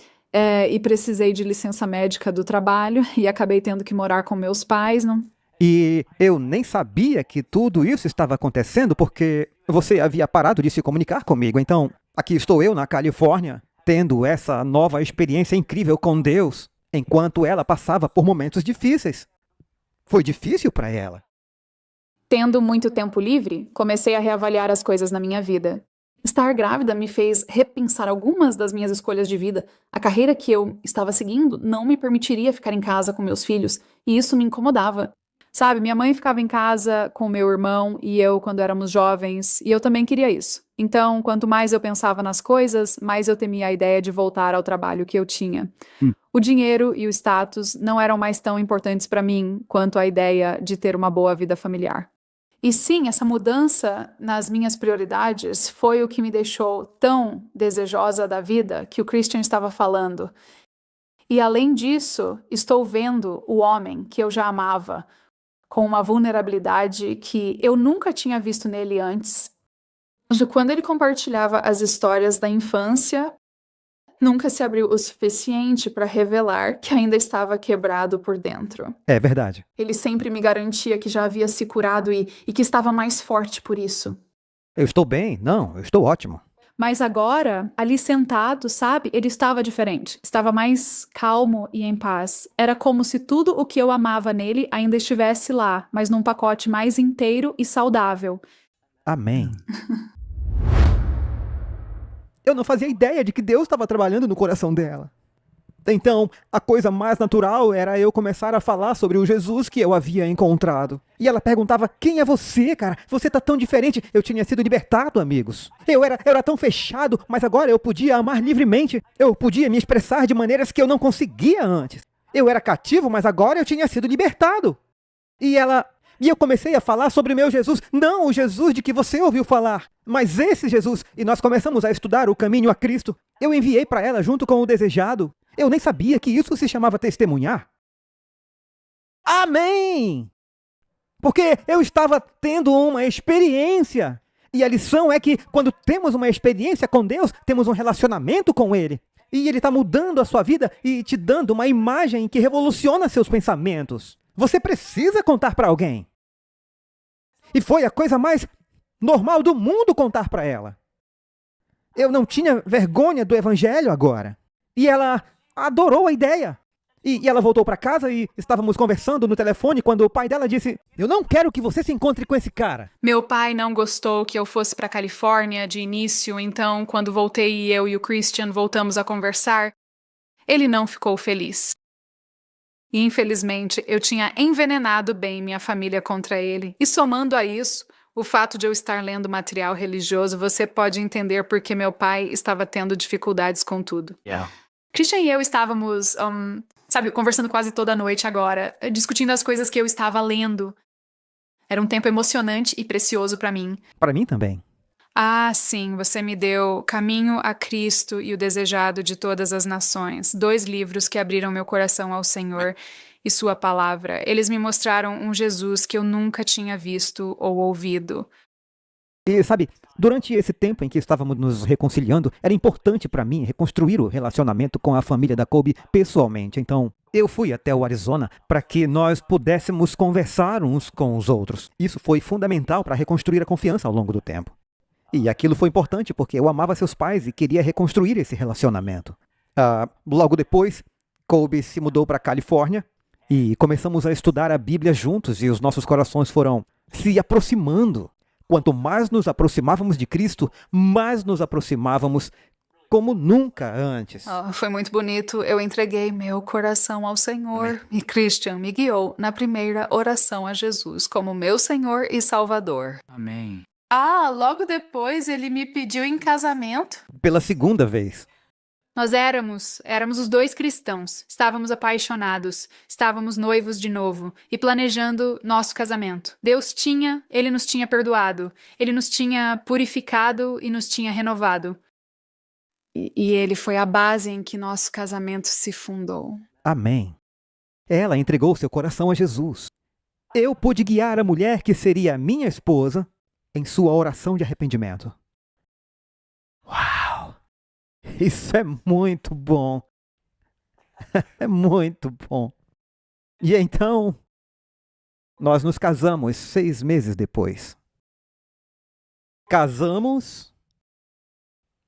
E precisei de licença médica do trabalho e acabei tendo que morar com meus pais. Não? E eu nem sabia que tudo isso estava acontecendo porque você havia parado de se comunicar comigo. Então, aqui estou eu na Califórnia, tendo essa nova experiência incrível com Deus, enquanto ela passava por momentos difíceis. Foi difícil para ela. Tendo muito tempo livre, comecei a reavaliar as coisas na minha vida. Estar grávida me fez repensar algumas das minhas escolhas de vida. A carreira que eu estava seguindo não me permitiria ficar em casa com meus filhos, e isso me incomodava. Sabe, minha mãe ficava em casa com meu irmão e eu quando éramos jovens, e eu também queria isso. Então, quanto mais eu pensava nas coisas, mais eu temia a ideia de voltar ao trabalho que eu tinha. O dinheiro e o status não eram mais tão importantes para mim quanto a ideia de ter uma boa vida familiar. E sim, essa mudança nas minhas prioridades foi o que me deixou tão desejosa da vida que o Christian estava falando. E além disso, estou vendo o homem que eu já amava com uma vulnerabilidade que eu nunca tinha visto nele antes. Quando ele compartilhava as histórias da infância, nunca se abriu o suficiente para revelar que ainda estava quebrado por dentro. É verdade. Ele sempre me garantia que já havia se curado e que estava mais forte por isso. Eu estou bem. Não, eu estou ótimo. Mas agora, ali sentado, sabe, ele estava diferente. Estava mais calmo e em paz. Era como se tudo o que eu amava nele ainda estivesse lá, mas num pacote mais inteiro e saudável. Amém. Eu não fazia ideia de que Deus estava trabalhando no coração dela. Então, a coisa mais natural era eu começar a falar sobre o Jesus que eu havia encontrado. E ela perguntava, quem é você, cara? Você tá tão diferente. Eu tinha sido libertado, amigos. Eu era tão fechado, mas agora eu podia amar livremente. Eu podia me expressar de maneiras que eu não conseguia antes. Eu era cativo, mas agora eu tinha sido libertado. E eu comecei a falar sobre o meu Jesus, não o Jesus de que você ouviu falar, mas esse Jesus. E nós começamos a estudar o caminho a Cristo. Eu enviei para ela junto com o desejado. Eu nem sabia que isso se chamava testemunhar. Amém! Porque eu estava tendo uma experiência. E a lição é que quando temos uma experiência com Deus, temos um relacionamento com Ele. E Ele está mudando a sua vida e te dando uma imagem que revoluciona seus pensamentos. Você precisa contar para alguém. E foi a coisa mais normal do mundo contar para ela. Eu não tinha vergonha do evangelho agora. E ela adorou a ideia. E ela voltou para casa e estávamos conversando no telefone quando o pai dela disse, eu não quero que você se encontre com esse cara. Meu pai não gostou que eu fosse para Califórnia de início, então quando voltei e eu e o Christian voltamos a conversar, ele não ficou feliz. E infelizmente eu tinha envenenado bem minha família contra ele. E somando a isso, o fato de eu estar lendo material religioso, você pode entender por que meu pai estava tendo dificuldades com tudo. Christian e eu estávamos, conversando quase toda noite agora, discutindo as coisas que eu estava lendo. Era um tempo emocionante e precioso para mim. Para mim também. Ah, sim, você me deu Caminho a Cristo e o Desejado de Todas as Nações, 2 livros que abriram meu coração ao Senhor e sua palavra. Eles me mostraram um Jesus que eu nunca tinha visto ou ouvido. E sabe, durante esse tempo em que estávamos nos reconciliando, era importante para mim reconstruir o relacionamento com a família da Colby pessoalmente. Então, eu fui até o Arizona para que nós pudéssemos conversar uns com os outros. Isso foi fundamental para reconstruir a confiança ao longo do tempo. E aquilo foi importante porque eu amava seus pais e queria reconstruir esse relacionamento. Logo depois, Colby se mudou para a Califórnia e começamos a estudar a Bíblia juntos e os nossos corações foram se aproximando. Quanto mais nos aproximávamos de Cristo, mais nos aproximávamos como nunca antes. Foi muito bonito. Eu entreguei meu coração ao Senhor. Amém. E Christian me guiou na primeira oração a Jesus como meu Senhor e Salvador. Amém. Logo depois ele me pediu em casamento. Pela segunda vez. Nós éramos os 2 cristãos, estávamos apaixonados, estávamos noivos de novo e planejando nosso casamento. Ele nos tinha perdoado, ele nos tinha purificado e nos tinha renovado. E ele foi a base em que nosso casamento se fundou. Amém. Ela entregou seu coração a Jesus. Eu pude guiar a mulher que seria minha esposa em sua oração de arrependimento. Uau! Isso é muito bom. É muito bom. E então, nós nos casamos 6 meses depois. Casamos.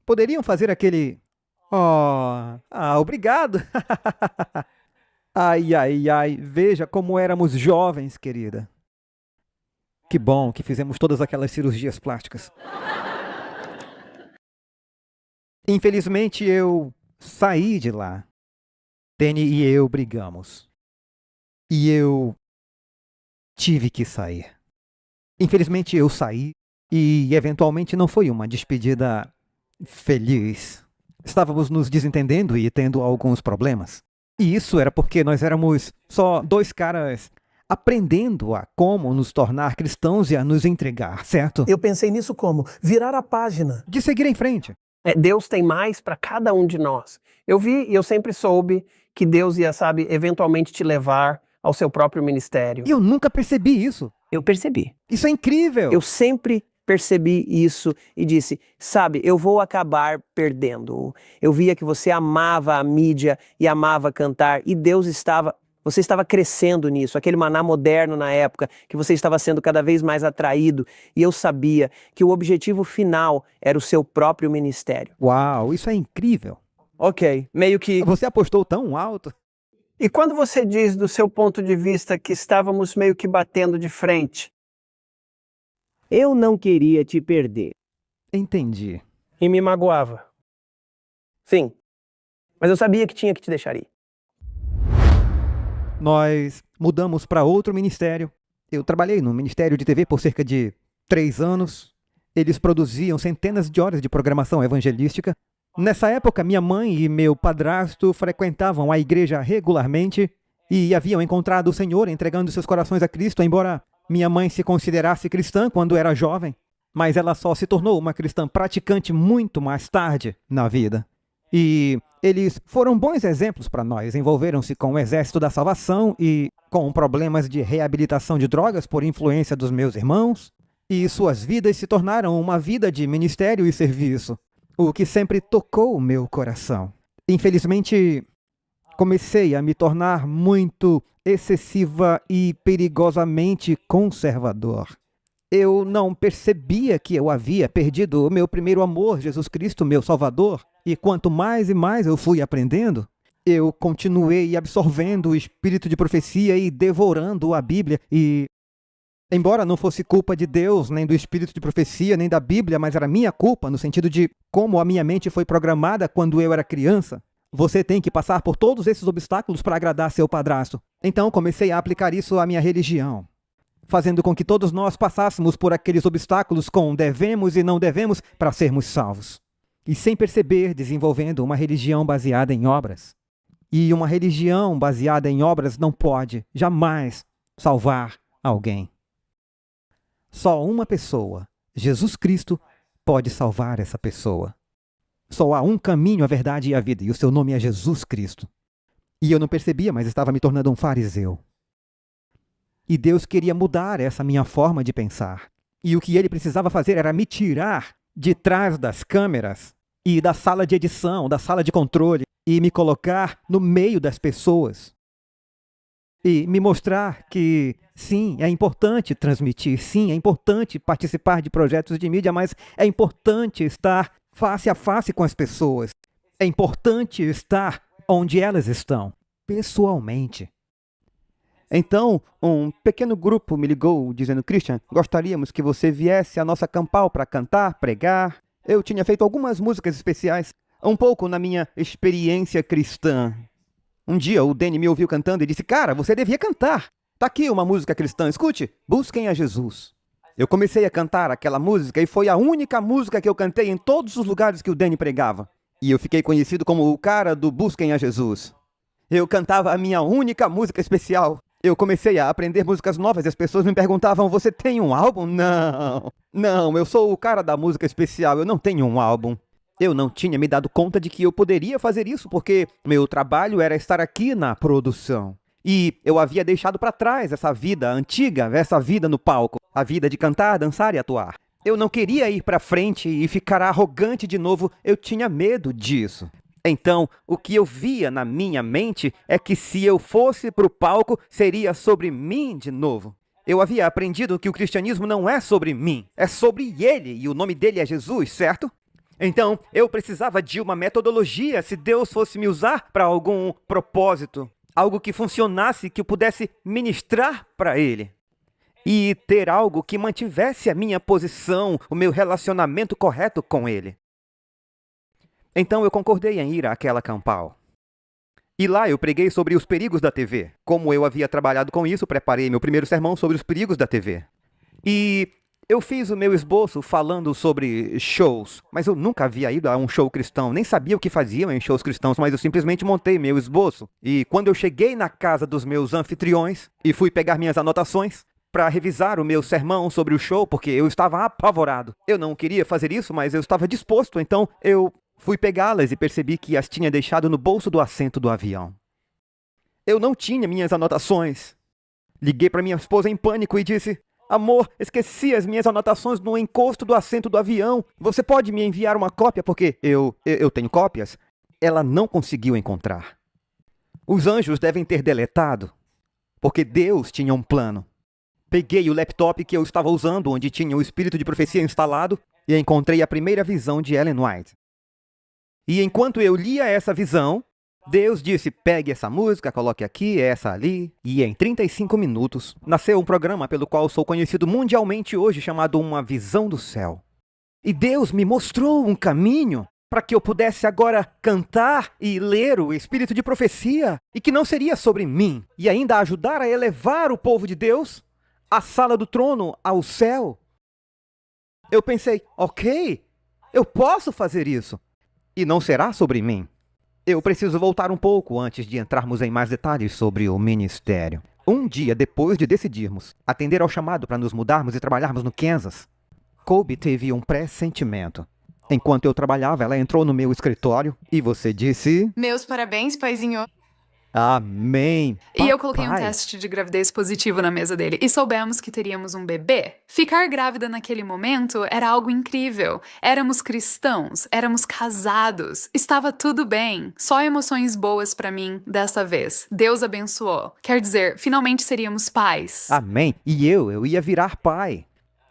Poderiam fazer aquele... obrigado. Ai, ai, ai. Veja como éramos jovens, querida. Que bom que fizemos todas aquelas cirurgias plásticas. Infelizmente, eu saí de lá. Danny e eu brigamos. E eu tive que sair. Infelizmente, eu saí e, eventualmente, não foi uma despedida feliz. Estávamos nos desentendendo e tendo alguns problemas. E isso era porque nós éramos só 2 caras aprendendo a como nos tornar cristãos e a nos entregar, certo? Eu pensei nisso como virar a página. De seguir em frente. Deus tem mais para cada um de nós. Eu vi e eu sempre soube que Deus ia, eventualmente te levar ao seu próprio ministério. E eu nunca percebi isso. Eu percebi. Isso é incrível. Eu sempre percebi isso e disse, sabe, eu vou acabar perdendo. Eu via que você amava a mídia e amava cantar e você estava crescendo nisso, aquele maná moderno na época, que você estava sendo cada vez mais atraído e eu sabia que o objetivo final era o seu próprio ministério. Uau, isso é incrível. Ok, meio que... Você apostou tão alto. E quando você diz do seu ponto de vista que estávamos meio que batendo de frente? Eu não queria te perder. Entendi. E me magoava. Sim, mas eu sabia que tinha que te deixar ir. Nós mudamos para outro ministério. Eu trabalhei no Ministério de TV por cerca de 3 anos. Eles produziam centenas de horas de programação evangelística. Nessa época, minha mãe e meu padrasto frequentavam a igreja regularmente e haviam encontrado o Senhor entregando seus corações a Cristo, embora minha mãe se considerasse cristã quando era jovem, mas ela só se tornou uma cristã praticante muito mais tarde na vida. E eles foram bons exemplos para nós, envolveram-se com o Exército da Salvação e com problemas de reabilitação de drogas por influência dos meus irmãos, e suas vidas se tornaram uma vida de ministério e serviço, o que sempre tocou o meu coração. Infelizmente, comecei a me tornar muito excessiva e perigosamente conservador. Eu não percebia que eu havia perdido o meu primeiro amor, Jesus Cristo, meu Salvador, e quanto mais e mais eu fui aprendendo, eu continuei absorvendo o espírito de profecia e devorando a Bíblia, e embora não fosse culpa de Deus, nem do espírito de profecia, nem da Bíblia, mas era minha culpa, no sentido de como a minha mente foi programada quando eu era criança. Você tem que passar por todos esses obstáculos para agradar seu padrasto. Então comecei a aplicar isso à minha religião, fazendo com que todos nós passássemos por aqueles obstáculos com devemos e não devemos para sermos salvos. E sem perceber, desenvolvendo uma religião baseada em obras. E uma religião baseada em obras não pode, jamais, salvar alguém. Só uma pessoa, Jesus Cristo, pode salvar essa pessoa. Só há um caminho, a verdade e a vida, e o seu nome é Jesus Cristo. E eu não percebia, mas estava me tornando um fariseu. E Deus queria mudar essa minha forma de pensar. E o que ele precisava fazer era me tirar de trás das câmeras e da sala de edição, da sala de controle, e me colocar no meio das pessoas. E me mostrar que, sim, é importante transmitir, sim, é importante participar de projetos de mídia, mas é importante estar face a face com as pessoas. É importante estar onde elas estão, pessoalmente. Então, um pequeno grupo me ligou dizendo, Christian, gostaríamos que você viesse à nossa campal para cantar, pregar. Eu tinha feito algumas músicas especiais, um pouco na minha experiência cristã. Um dia o Danny me ouviu cantando e disse, cara, você devia cantar. Tá aqui uma música cristã, escute, Busquem a Jesus. Eu comecei a cantar aquela música e foi a única música que eu cantei em todos os lugares que o Danny pregava. E eu fiquei conhecido como o cara do Busquem a Jesus. Eu cantava a minha única música especial. Eu comecei a aprender músicas novas e as pessoas me perguntavam, você tem um álbum? Não, eu sou o cara da música especial, eu não tenho um álbum. Eu não tinha me dado conta de que eu poderia fazer isso, porque meu trabalho era estar aqui na produção. E eu havia deixado para trás essa vida antiga, essa vida no palco, a vida de cantar, dançar e atuar. Eu não queria ir para frente e ficar arrogante de novo, eu tinha medo disso. Então, o que eu via na minha mente é que se eu fosse para o palco, seria sobre mim de novo. Eu havia aprendido que o cristianismo não é sobre mim, é sobre ele, e o nome dele é Jesus, certo? Então, eu precisava de uma metodologia se Deus fosse me usar para algum propósito, algo que funcionasse, que eu pudesse ministrar para ele. E ter algo que mantivesse a minha posição, o meu relacionamento correto com ele. Então eu concordei em ir àquela campal. E lá eu preguei sobre os perigos da TV. Como eu havia trabalhado com isso, preparei meu primeiro sermão sobre os perigos da TV. E eu fiz o meu esboço falando sobre shows, mas eu nunca havia ido a um show cristão, nem sabia o que faziam em shows cristãos, mas eu simplesmente montei meu esboço. E quando eu cheguei na casa dos meus anfitriões e fui pegar minhas anotações para revisar o meu sermão sobre o show, porque eu estava apavorado. Eu não queria fazer isso, mas eu estava disposto, então eu fui pegá-las e percebi que as tinha deixado no bolso do assento do avião. Eu não tinha minhas anotações. Liguei para minha esposa em pânico e disse, Amor, esqueci as minhas anotações no encosto do assento do avião. Você pode me enviar uma cópia porque eu tenho cópias? Ela não conseguiu encontrar. Os anjos devem ter deletado, porque Deus tinha um plano. Peguei o laptop que eu estava usando, onde tinha o espírito de profecia instalado, e encontrei a primeira visão de Ellen White. E enquanto eu lia essa visão, Deus disse, pegue essa música, coloque aqui, essa ali. E em 35 minutos, nasceu um programa pelo qual sou conhecido mundialmente hoje, chamado Uma Visão do Céu. E Deus me mostrou um caminho para que eu pudesse agora cantar e ler o espírito de profecia, e que não seria sobre mim, e ainda ajudar a elevar o povo de Deus à sala do trono, ao céu. Eu pensei, ok, eu posso fazer isso, e não será sobre mim. Eu preciso voltar um pouco antes de entrarmos em mais detalhes sobre o ministério. Um dia depois de decidirmos atender ao chamado para nos mudarmos e trabalharmos no Kansas, Colby teve um pressentimento. Enquanto eu trabalhava, ela entrou no meu escritório e você disse... Meus parabéns, paizinho. Amém. E eu coloquei um Papai. teste de gravidez positivo na mesa dele e soubemos que teríamos um bebê. Ficar grávida naquele momento era algo incrível. Éramos cristãos, éramos casados, estava tudo bem. Só emoções boas pra mim dessa vez. Deus abençoou. Quer dizer, finalmente seríamos pais. Amém. E eu ia virar pai.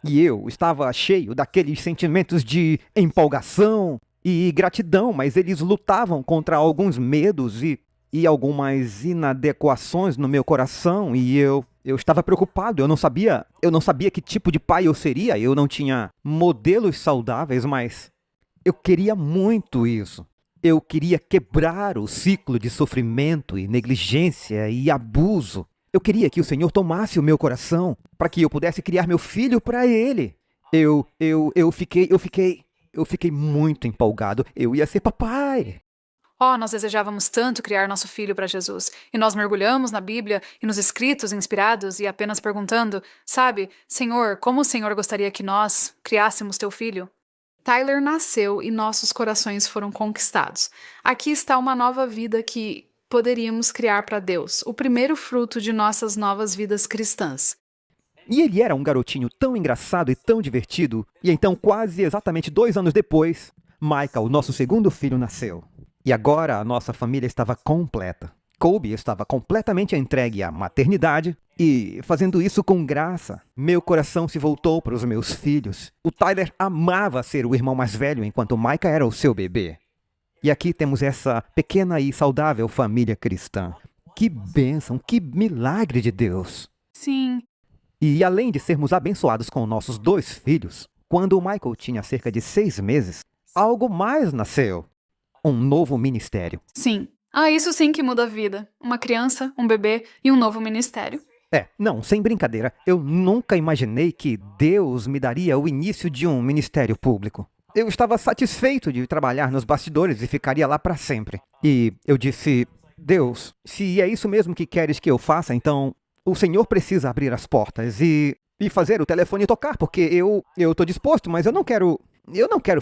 E eu estava cheio daqueles sentimentos de empolgação e gratidão, mas eles lutavam contra alguns medos e algumas inadequações no meu coração, e eu estava preocupado. Eu não sabia que tipo de pai eu seria. Eu não tinha modelos saudáveis, mas eu queria muito isso. Eu queria quebrar o ciclo de sofrimento e negligência e abuso. Eu queria que o Senhor tomasse o meu coração para que eu pudesse criar meu filho para Ele. Eu fiquei muito empolgado. Eu ia ser papai. Nós desejávamos tanto criar nosso filho para Jesus. E nós mergulhamos na Bíblia e nos escritos inspirados e apenas perguntando, sabe, Senhor, como o Senhor gostaria que nós criássemos teu filho? Tyler nasceu e nossos corações foram conquistados. Aqui está uma nova vida que poderíamos criar para Deus, o primeiro fruto de nossas novas vidas cristãs. E ele era um garotinho tão engraçado e tão divertido. E então, quase exatamente 2 anos depois, Michael, o nosso segundo filho, nasceu. E agora a nossa família estava completa. Colby estava completamente entregue à maternidade e fazendo isso com graça. Meu coração se voltou para os meus filhos. O Tyler amava ser o irmão mais velho, enquanto Micah era o seu bebê. E aqui temos essa pequena e saudável família cristã. Que bênção, que milagre de Deus. Sim. E além de sermos abençoados com nossos 2 filhos, quando o Michael tinha cerca de 6 meses, algo mais nasceu. Um novo ministério. Sim. Isso sim que muda a vida. Uma criança, um bebê e um novo ministério. Não, sem brincadeira, eu nunca imaginei que Deus me daria o início de um ministério público. Eu estava satisfeito de trabalhar nos bastidores e ficaria lá para sempre. E eu disse, Deus, se é isso mesmo que queres que eu faça, então o Senhor precisa abrir as portas e fazer o telefone tocar, porque eu estou disposto, mas eu não quero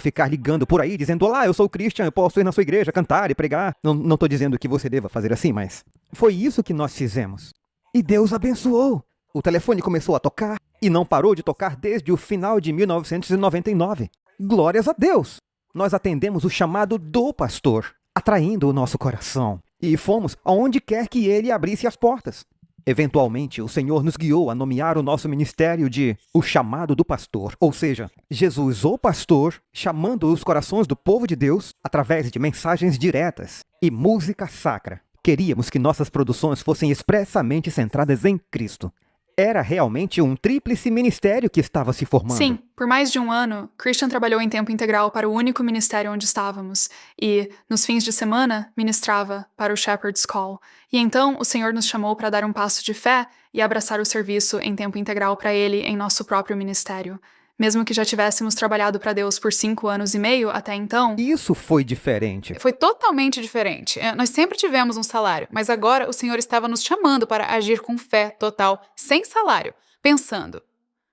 ficar ligando por aí, dizendo, olá, eu sou o Christian, eu posso ir na sua igreja, cantar e pregar. Não estou dizendo que você deva fazer assim, mas foi isso que nós fizemos. E Deus abençoou. O telefone começou a tocar e não parou de tocar desde o final de 1999. Glórias a Deus! Nós atendemos o chamado do pastor, atraindo o nosso coração. E fomos aonde quer que ele abrisse as portas. Eventualmente, o Senhor nos guiou a nomear o nosso ministério de o chamado do pastor, ou seja, Jesus, o pastor, chamando os corações do povo de Deus através de mensagens diretas e música sacra. Queríamos que nossas produções fossem expressamente centradas em Cristo. Era realmente um tríplice ministério que estava se formando. Sim, por mais de 1 ano, Christian trabalhou em tempo integral para o único ministério onde estávamos e, nos fins de semana, ministrava para o Shepherd's Call. E então, o Senhor nos chamou para dar um passo de fé e abraçar o serviço em tempo integral para Ele em nosso próprio ministério. Mesmo que já tivéssemos trabalhado para Deus por 5 anos e meio até então... Isso foi diferente. Foi totalmente diferente. Nós sempre tivemos um salário, mas agora o Senhor estava nos chamando para agir com fé total, sem salário, pensando,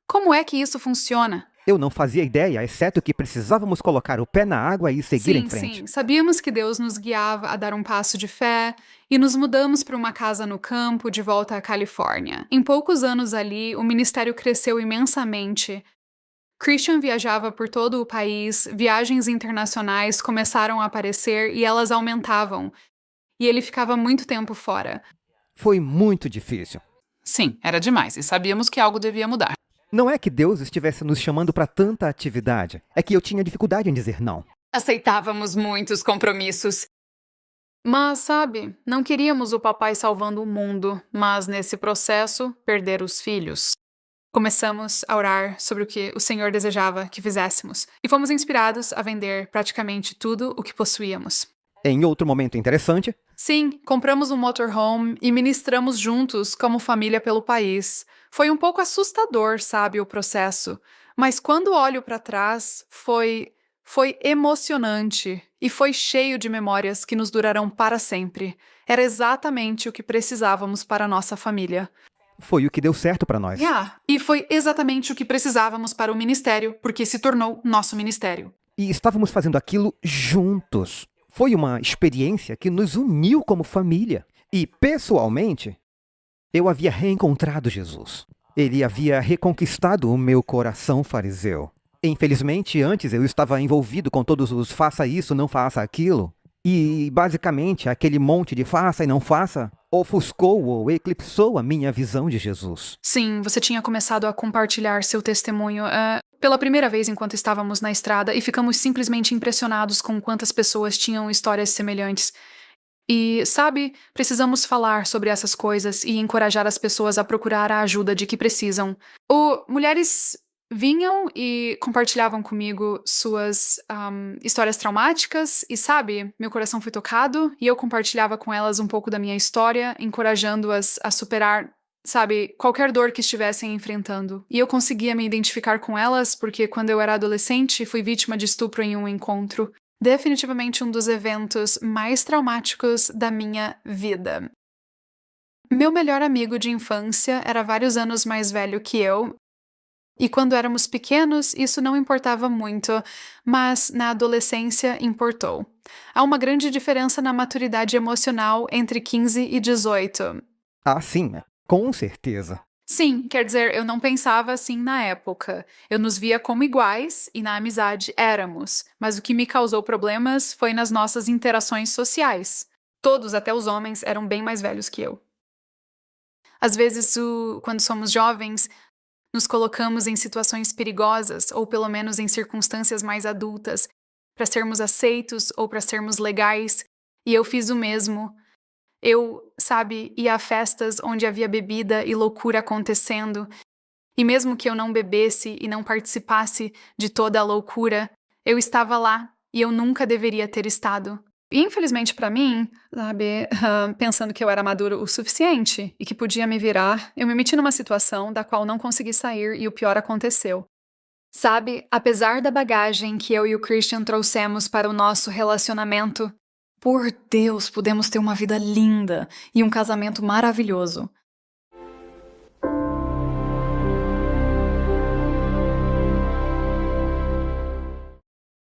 como é que isso funciona? Eu não fazia ideia, exceto que precisávamos colocar o pé na água e seguir em frente. Sim, sabíamos que Deus nos guiava a dar um passo de fé e nos mudamos para uma casa no campo de volta à Califórnia. Em poucos anos ali, o ministério cresceu imensamente. Christian viajava por todo o país, viagens internacionais começaram a aparecer e elas aumentavam. E ele ficava muito tempo fora. Foi muito difícil. Sim, era demais e sabíamos que algo devia mudar. Não é que Deus estivesse nos chamando para tanta atividade, é que eu tinha dificuldade em dizer não. Aceitávamos muitos compromissos. Mas, sabe, não queríamos o papai salvando o mundo, mas nesse processo, perder os filhos. Começamos a orar sobre o que o Senhor desejava que fizéssemos e fomos inspirados a vender praticamente tudo o que possuíamos. Em outro momento interessante, Sim, compramos um motorhome e ministramos juntos como família pelo país. Foi um pouco assustador, sabe, o processo. Mas quando olho para trás, foi emocionante e foi cheio de memórias que nos durarão para sempre. Era exatamente o que precisávamos para a nossa família. foi o que deu certo para nós. E foi exatamente o que precisávamos para o ministério, porque se tornou nosso ministério. E estávamos fazendo aquilo juntos. Foi uma experiência que nos uniu como família. E, pessoalmente, eu havia reencontrado Jesus. Ele havia reconquistado o meu coração fariseu. Infelizmente, antes eu estava envolvido com todos os faça isso, não faça aquilo. E, basicamente, aquele monte de faça e não faça ofuscou ou eclipsou a minha visão de Jesus. Sim, você tinha começado a compartilhar seu testemunho pela primeira vez enquanto estávamos na estrada e ficamos simplesmente impressionados com quantas pessoas tinham histórias semelhantes. E, sabe, precisamos falar sobre essas coisas e encorajar as pessoas a procurar a ajuda de que precisam. Mulheres vinham e compartilhavam comigo suas histórias traumáticas e, sabe, meu coração foi tocado e eu compartilhava com elas um pouco da minha história, encorajando-as a superar, sabe, qualquer dor que estivessem enfrentando. E eu conseguia me identificar com elas porque quando eu era adolescente fui vítima de estupro em um encontro. Definitivamente um dos eventos mais traumáticos da minha vida. Meu melhor amigo de infância era vários anos mais velho que eu, e quando éramos pequenos isso não importava muito, mas na adolescência importou. Há uma grande diferença na maturidade emocional entre 15 e 18. Ah, sim, com certeza. Sim, quer dizer, eu não pensava assim na época. Eu nos via como iguais e na amizade éramos, mas o que me causou problemas foi nas nossas interações sociais. Todos, até os homens, eram bem mais velhos que eu. Às vezes, quando somos jovens, nos colocamos em situações perigosas, ou pelo menos em circunstâncias mais adultas, para sermos aceitos ou para sermos legais, e eu fiz o mesmo. Eu, sabe, ia a festas onde havia bebida e loucura acontecendo, e mesmo que eu não bebesse e não participasse de toda a loucura, eu estava lá e eu nunca deveria ter estado. E infelizmente para mim, sabe, pensando que eu era maduro o suficiente e que podia me virar, eu me meti numa situação da qual não consegui sair e o pior aconteceu. Sabe, apesar da bagagem que eu e o Christian trouxemos para o nosso relacionamento, por Deus, pudemos ter uma vida linda e um casamento maravilhoso.